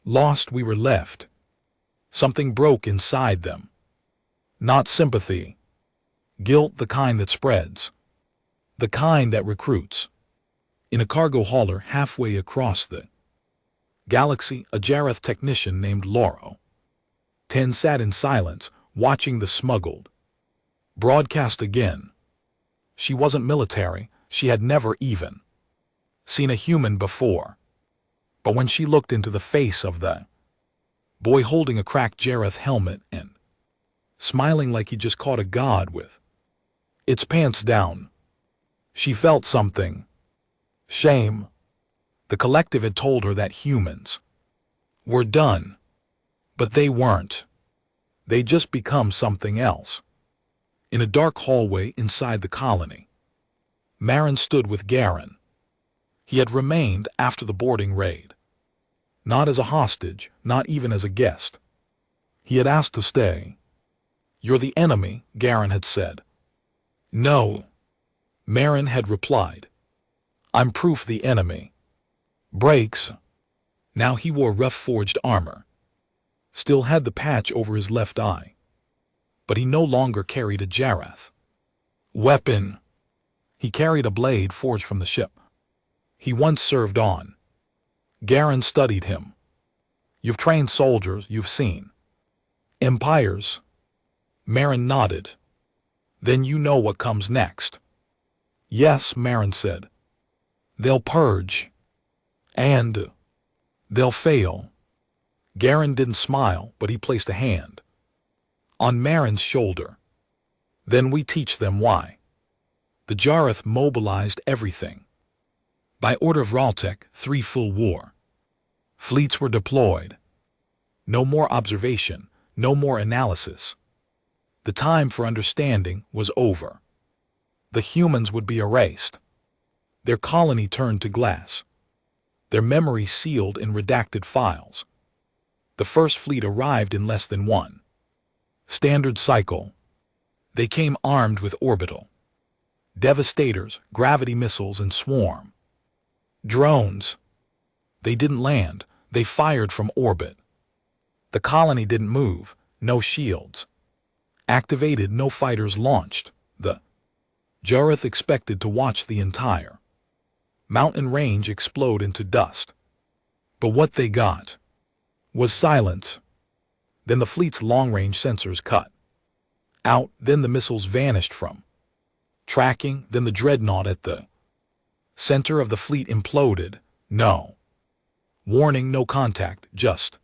lost, we were left. Something broke inside them. Not sympathy. Guilt, the kind that spreads. The kind that recruits. In a cargo hauler halfway across the galaxy, a Jareth technician named Lauro 10 sat in silence, watching the smuggled broadcast again. She wasn't military, she had never even seen a human before. But when she looked into the face of the boy holding a cracked Jareth helmet and smiling like he just caught a god with its pants down, she felt something. Shame. The collective had told her that humans were done. But they weren't. They'd just become something else. In a dark hallway inside the colony, Marin stood with Garen. He had remained after the boarding raid. Not as a hostage, not even as a guest. He had asked to stay. You're the enemy, Garen had said. No, Marin had replied. I'm proof the enemy. Breaks. Now he wore rough forged armor. Still had the patch over his left eye. But he no longer carried a Jarath weapon. He carried a blade forged from the ship he once served on. Garen studied him. You've trained soldiers, you've seen empires. Marin nodded. Then you know what comes next. Yes, Marin said. They'll purge. And they'll fail. Garen didn't smile, but he placed a hand on Marin's shoulder. Then we teach them why. The Jarath mobilized everything. By order of Raltek, 3 full war fleets were deployed. No more observation, no more analysis. The time for understanding was over. The humans would be erased. Their colony turned to glass. Their memory sealed in redacted files. The first fleet arrived in less than 1 standard cycle. They came armed with orbital devastators, gravity missiles, and swarm drones. They didn't land, they fired from orbit. The colony didn't move, no shields activated, no fighters launched. The Jarath expected to watch the entire mountain range explode into dust. But what they got was silence. Then the fleet's long-range sensors cut out, then the missiles vanished from tracking, then the dreadnought at the center of the fleet imploded. No warning, no contact, just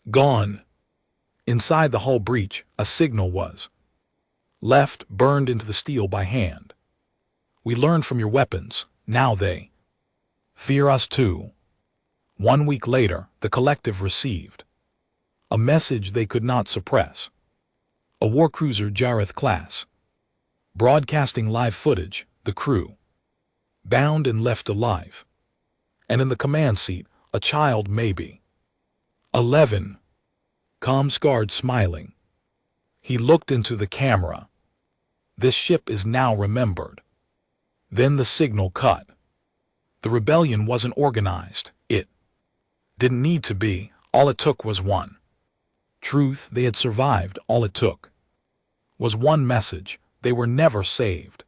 gone. Inside the hull breach, a signal was left, burned into the steel by hand. We learned from your weapons, now they fear us too. 1 week later, the collective received a message they could not suppress. A warcruiser Jarath class, broadcasting live footage, the crew bound and left alive. And in the command seat, a child, maybe 11. Comms guard smiling. He looked into the camera. This ship is now remembered. Then the signal cut. The rebellion wasn't organized. It didn't need to be. All it took was one truth. They had survived. All it took was one message. They were never saved,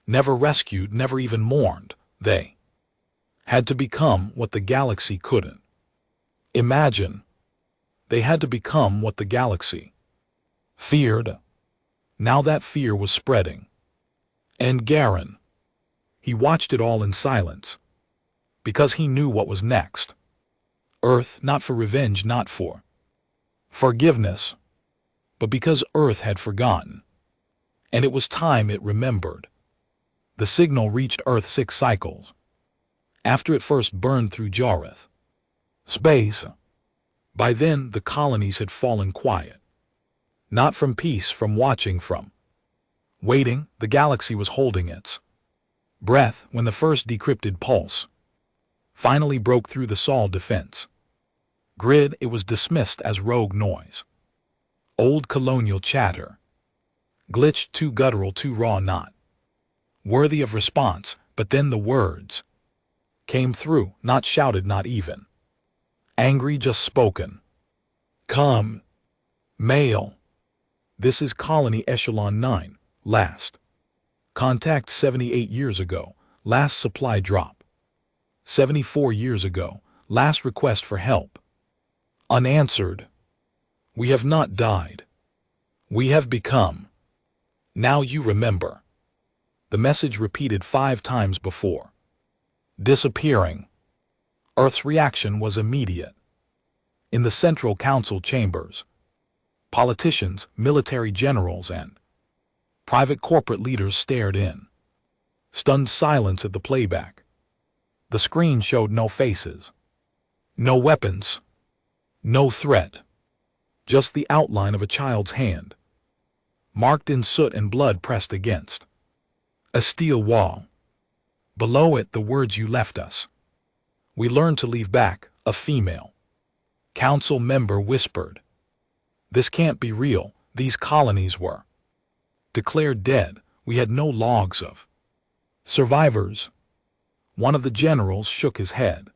never rescued, never even mourned. They had to become what the galaxy couldn't imagine. They had to become what the galaxy feared. Now that fear was spreading. And Garen, he watched it all in silence, because he knew what was next. Earth, not for revenge, not for forgiveness, but because Earth had forgotten. And it was time it remembered. The signal reached Earth 6 cycles after it first burned through Jarath space. By then, the colonies had fallen quiet. Not from peace, from watching, from waiting. The galaxy was holding its breath when the first decrypted pulse finally broke through the Sol defense grid. It was dismissed as rogue noise, old colonial chatter, glitched, too guttural, too raw, not worthy of response. But then the words came through, not shouted, not even angry, just spoken. Come, mail. This is Colony Echelon 9. Last contact 78 years ago. Last supply drop 74 years ago. Last request for help unanswered. We have not died. We have become. Now you remember. The message repeated 5 times before disappearing. Earth's reaction was immediate. In the Central Council chambers, politicians, military generals, and private corporate leaders stared in stunned silence at the playback. The screen showed no faces, no weapons, no threat, just the outline of a child's hand, marked in soot and blood, pressed against a steel wall. Below it, the words, "You left us. We learned to leave back," a female council member whispered. "This can't be real. These colonies were declared dead. We had no logs of survivors. One of the generals shook his head.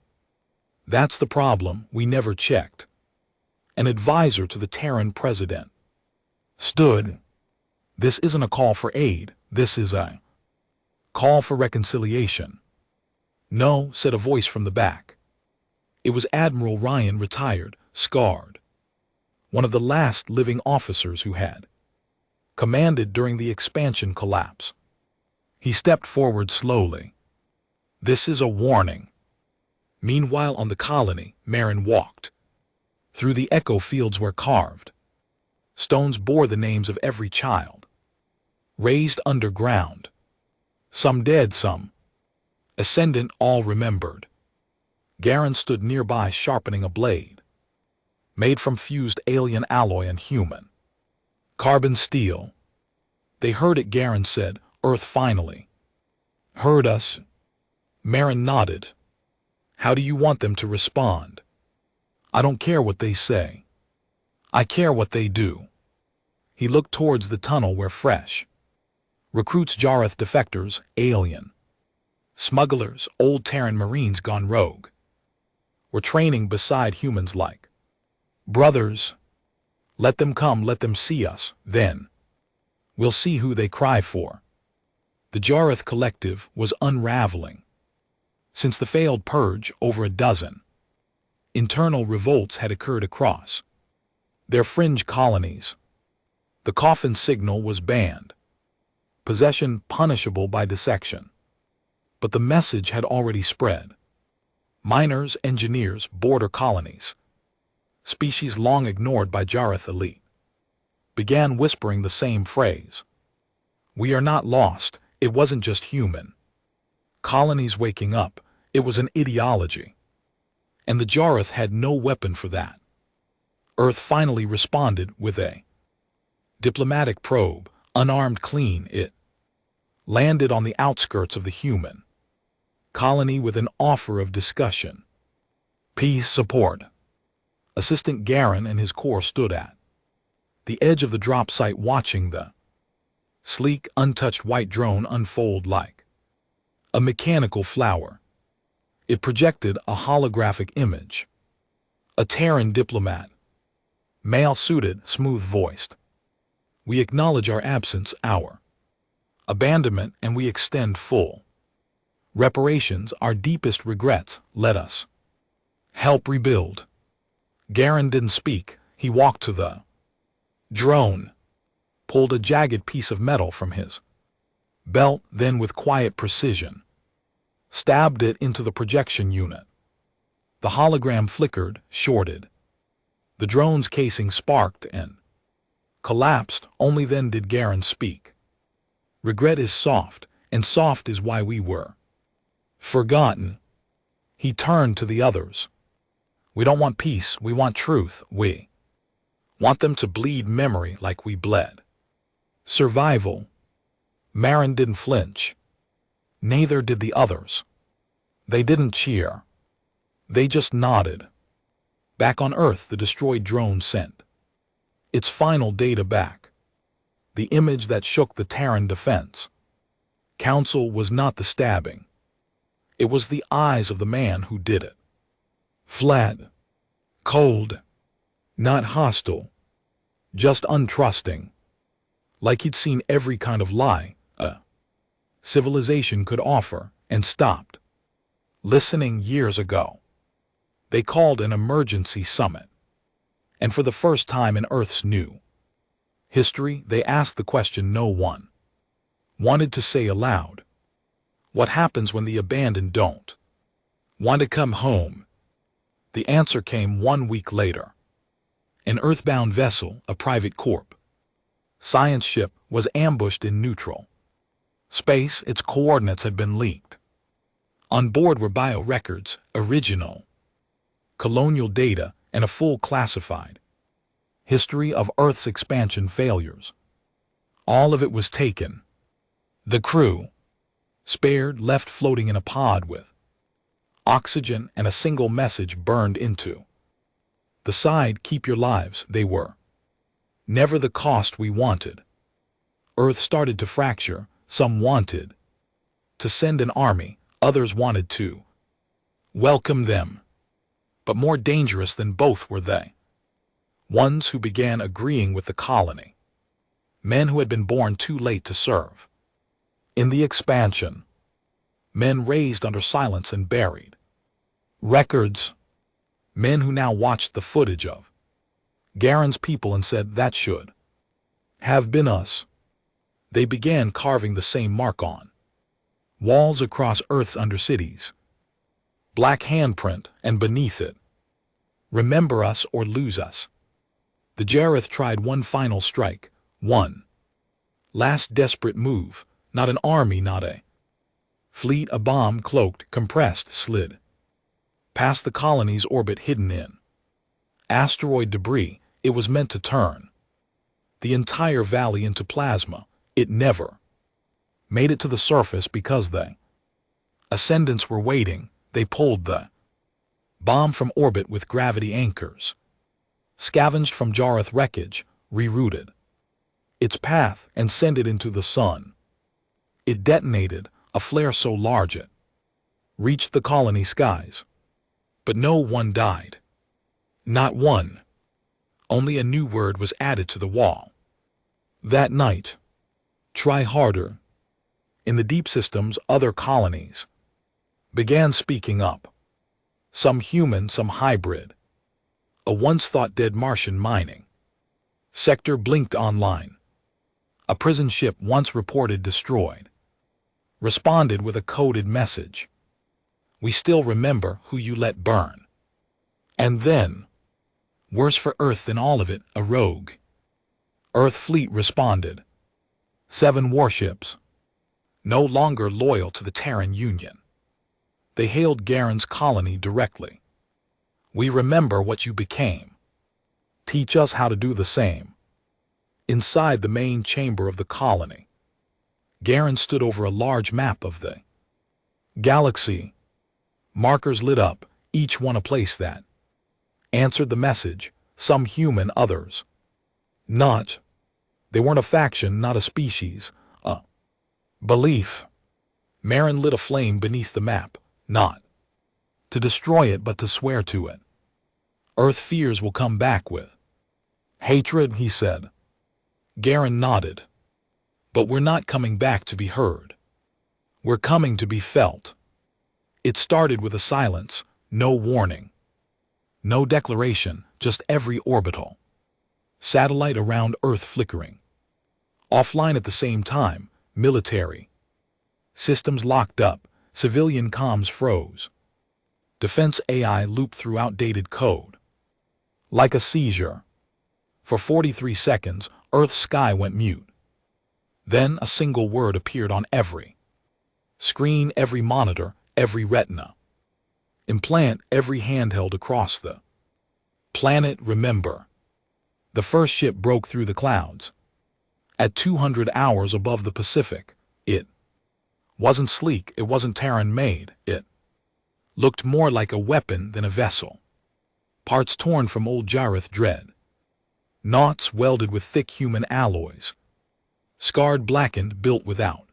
That's the problem, we never checked. An advisor to the Terran president stood. This isn't a call for aid, this is a call for reconciliation. No, said a voice from the back. It was Admiral Ryan, retired, scarred. One of the last living officers who had commanded during the expansion collapse. He stepped forward slowly. This is a warning. Meanwhile, on the colony, Marin walked through the echo fields where carved stones bore the names of every child raised underground. Some dead, some ascendant, all remembered. Garen stood nearby sharpening a blade made from fused alien alloy and human carbon steel. They heard it, Garen said. Earth finally heard us. Marin nodded. How do you want them to respond? I don't care what they say. I care what they do. He looked towards the tunnel where fresh recruits, Jareth defectors, alien smugglers, old Terran Marines gone rogue, were training beside humans like brothers. Let them come, let them see us, then we'll see who they cry for. The Jareth collective was unraveling. Since the failed purge, over a dozen internal revolts had occurred across their fringe colonies. The coffin signal was banned, possession punishable by dissection. But the message had already spread. Miners, engineers, border colonies, species long ignored by Jareth elite, began whispering the same phrase. We are not lost. It wasn't just human colonies waking up, it was an ideology. And the Jareth had no weapon for that. Earth finally responded with a diplomatic probe, unarmed, clean. It landed on the outskirts of the human colony with an offer of discussion. Peace support. Assistant Garen and his corps stood at the edge of the drop site watching the sleek, untouched white drone unfold like a mechanical flower. It projected a holographic image. A Terran diplomat, male-suited, smooth-voiced. We acknowledge our absence, our abandonment, and we extend full reparations, our deepest regrets. Let us help rebuild. Garen didn't speak. He walked to the drone, pulled a jagged piece of metal from his belt, then with quiet precision stabbed it into the projection unit. The hologram flickered, shorted. The drone's casing sparked and collapsed. Only then did Garen speak. Regret is soft, and soft is why we were forgotten. He turned to the others. We don't want peace, we want truth. We want them to bleed memory like we bled survival. Marin didn't flinch. Neither did the others. They didn't cheer. They just nodded. Back on Earth, the destroyed drone sent its final data back. The image that shook the Terran Defense Council was not the stabbing. It was the eyes of the man who did it. Flat, cold, not hostile, just untrusting. Like he'd seen every kind of lie a civilization could offer and stopped listening years ago. They called an emergency summit. And for the first time in Earth's new history, they asked the question no one wanted to say aloud. What happens when the abandoned don't want to come home? The answer came 1 week later. An Earthbound vessel, a private corp science ship, was ambushed in neutral space. Its coordinates had been leaked. On board were biorecords, original colonial data, and a full classified history of Earth's expansion failures. All of it was taken. The crew spared, left floating in a pod with oxygen and a single message burned into the side: keep your lives. They were Never the cost we wanted. Earth started to fracture. Some wanted to send an army, others wanted to welcome them. But more dangerous than both were they. Ones who began agreeing with the colony. Men who had been born too late to serve. In the expansion, men raised under silence and buried. Records. Men who now watched the footage of Garen's people and said that should have been us. They began carving the same mark on walls across Earth's undercities. Black handprint, and beneath it, remember us or lose us. The Jareth tried one final strike, one last desperate move, not an army, not a fleet, a bomb, cloaked, compressed, slid past the colony's orbit hidden in asteroid debris. It was meant to turn the entire valley into plasma. It never made it to the surface because the ascendants were waiting. They pulled the bomb from orbit with gravity anchors, scavenged from Jareth wreckage, rerouted its path and sent it into the sun. It detonated, a flare so large it reached the colony skies. But no one died. Not one. Only a new word was added to the wall. That night, try harder. In the deep systems, other colonies began speaking up. Some human, some hybrid. A once-thought-dead Martian mining sector blinked online. A prison ship once reported destroyed responded with a coded message. We still remember who you let burn. And then, worse for Earth than all of it, a rogue Earth fleet responded. 7 warships, no longer loyal to the Terran Union. They hailed Garen's colony directly. We remember what you became. Teach us how to do the same. Inside the main chamber of the colony, Garen stood over a large map of the galaxy. Markers lit up, each one a place that answered the message, some human, others not. They weren't a faction, not a species, a belief. Marin lit a flame beneath the map, not to destroy it but to swear to it. Earth fears will come back with hatred, he said. Garen nodded. But we're not coming back to be heard. We're coming to be felt. It started with a silence, no warning. No declaration, just every orbital satellite around Earth flickering. Offline at the same time, military systems locked up, civilian comms froze. Defense AI looped through outdated code. Like a seizure. For 43 seconds, Earth's sky went mute. Then a single word appeared on every screen, every monitor, every retina. Implant, every handheld across the planet, remember. The first ship broke through the clouds. At 200 hours above the Pacific, it wasn't sleek, it wasn't Terran-made, it looked more like a weapon than a vessel. Parts torn from old Jareth dread. Knots welded with thick human alloys. Scarred, blackened, built without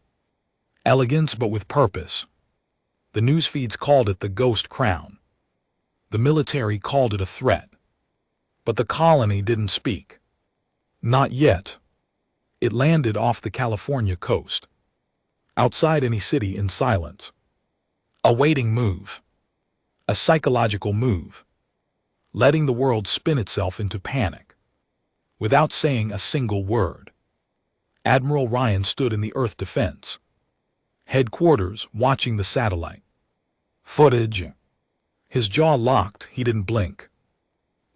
elegance but with purpose. The news feeds called it the Ghost Crown. The military called it a threat. But the colony didn't speak. Not yet. It landed off the California coast. Outside any city in silence. A waiting move. A psychological move. Letting the world spin itself into panic. Without saying a single word. Admiral Ryan stood in the Earth Defense headquarters watching the satellite footage. His jaw locked, he didn't blink.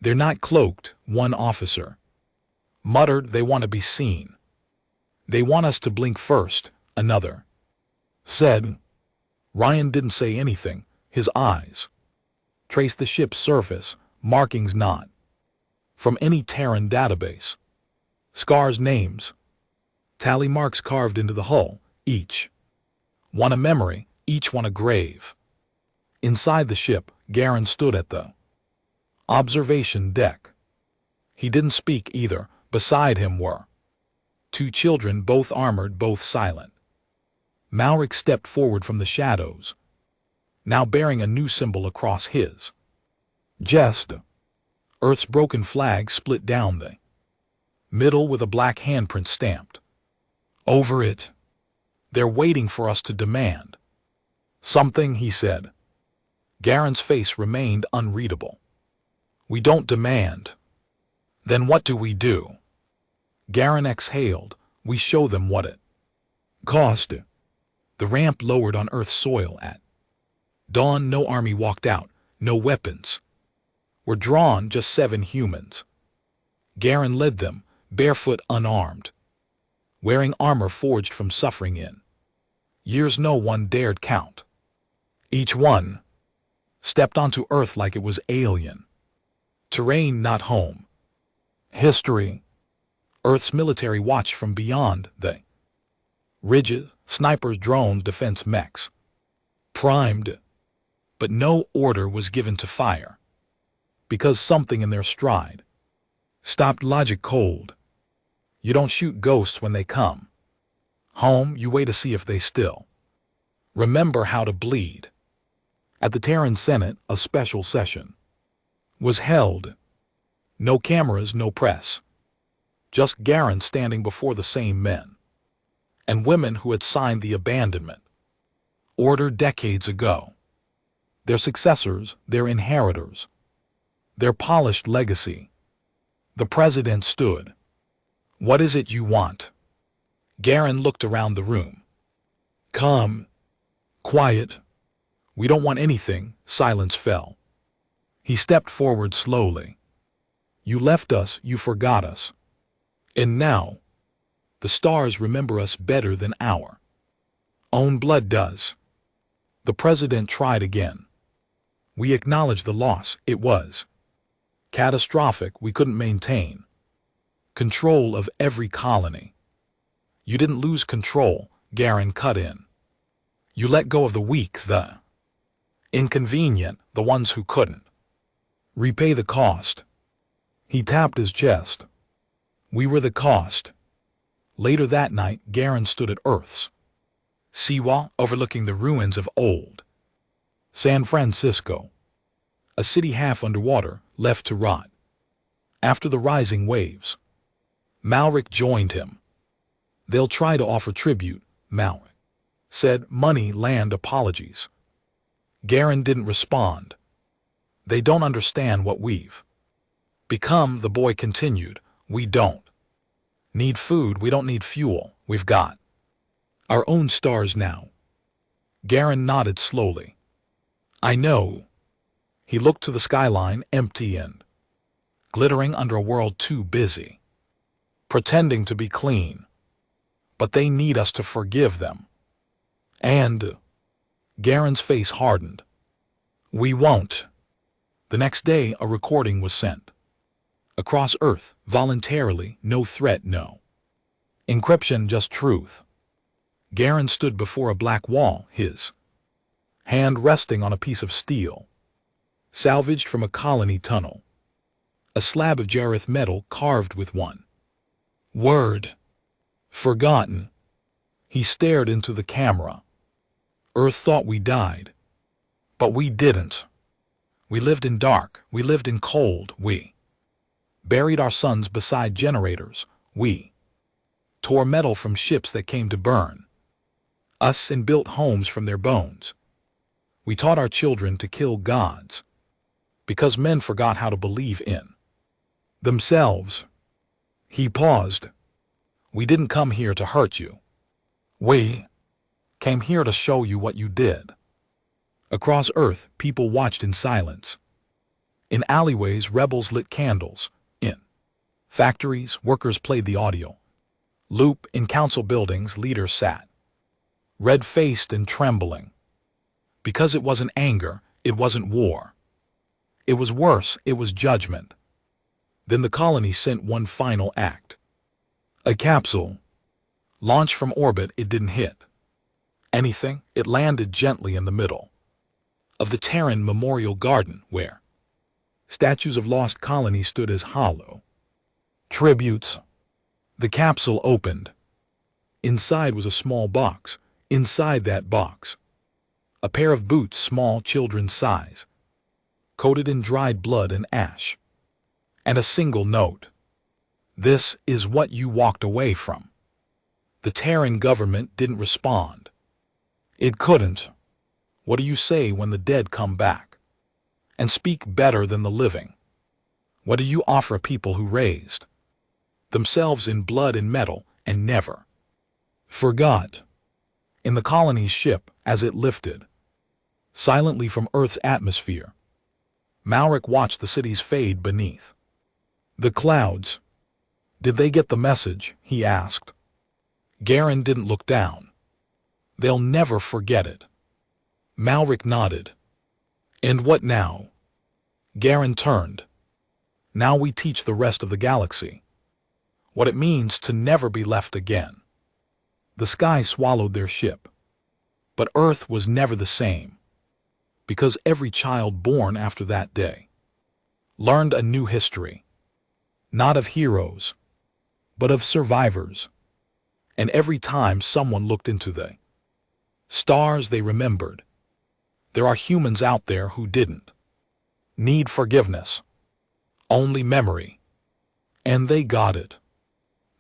They're not cloaked, one officer muttered. They want to be seen. They want us to blink first, another said. Ryan didn't say anything. His eyes traced the ship's surface, markings not from any Terran database. Scars, names, tally marks carved into the hull, each one a memory, each one a grave. Inside the ship, Garen stood at the observation deck. He didn't speak either, Beside him were two children, both armored, both silent. Malric stepped forward from the shadows, now bearing a new symbol across his chest. Earth's broken flag split down the middle with a black handprint stamped over it. They're waiting for us to demand something, he said. Garen's face remained unreadable. We don't demand. Then what do we do? Garen exhaled. We show them what it cost. The ramp lowered on Earth's soil at dawn. No army walked out, no weapons were drawn, just 7 humans. Garen led them, barefoot, unarmed, wearing armor forged from suffering in years no one dared count. Each one stepped onto Earth like it was alien terrain, not home. History. Earth's military watched from beyond the ridges, snipers, drones, defense mechs primed, but no order was given to fire, because something in their stride stopped logic cold. You don't shoot ghosts when they come home, you wait to see if they still remember how to bleed. At the Terran Senate, a special session was held. No cameras, no press. Just Garen standing before the same men and women who had signed the abandonment order decades ago. Their successors, their inheritors, their polished legacy. The president stood. What is it you want? Garen looked around the room. Calm. Quiet. We don't want anything. Silence fell. He stepped forward slowly. You left us, you forgot us. And now, the stars remember us better than our own blood does. The president tried again. We acknowledge the loss. It was catastrophic. We couldn't maintain control of every colony. You didn't lose control, Garen cut in. You let go of the weak, the inconvenient, the ones who couldn't repay the cost. He tapped his chest. We were the cost. Later that night, Garen stood at Earth's seawall, overlooking the ruins of old San Francisco, a city half underwater, left to rot. After the rising waves, Malric joined him. They'll try to offer tribute, Malric said. Money, land, apologies. Garen didn't respond. They don't understand what we've become, the boy continued. We don't need food, we don't need fuel, we've got our own stars now. Garen nodded slowly. I know. He looked to the skyline, empty and glittering under a world too busy pretending to be clean. But they need us to forgive them. And Garen's face hardened. We won't. The next day, a recording was sent across Earth, voluntarily, no threat, no encryption, just truth. Garen stood before a black wall, his hand resting on a piece of steel salvaged from a colony tunnel, a slab of Jareth metal carved with one word: forgotten. He stared into the camera. Earth thought we died, but we didn't. We lived in dark, we lived in cold, we buried our sons beside generators, we tore metal from ships that came to burn us and built homes from their bones. We taught our children to kill gods, because men forgot how to believe in themselves. He paused. We didn't come here to hurt you. We came here to show you what you did. Across Earth, people watched in silence. In alleyways, rebels lit candles. In factories, workers played the audio loop. In council buildings, leaders sat, red-faced and trembling. Because it wasn't anger, it wasn't war. It was worse, it was judgment. Then the colony sent one final act. A capsule. Launched from orbit, it didn't hit anything. It landed gently in the middle of the Terran Memorial Garden, where statues of lost colonies stood as hollow tributes. The capsule opened. Inside was a small box. Inside that box, a pair of boots small children's size, coated in dried blood and ash, and a single note. This is what you walked away from. The Terran government didn't respond. It couldn't. What do you say when the dead come back and speak better than the living? What do you offer people who raised themselves in blood and metal and never forgot? In the colony's ship, as it lifted silently from Earth's atmosphere, Malric watched the cities fade beneath the clouds. Did they get the message? He asked. Garen didn't look down. They'll never forget it. Malric nodded. And what now? Garen turned. Now we teach the rest of the galaxy what it means to never be left again. The sky swallowed their ship, but Earth was never the same, because every child born after that day learned a new history, not of heroes, but of survivors. And every time someone looked into the stars, they remembered there are humans out there who didn't need forgiveness, only memory. And they got it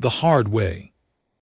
the hard way.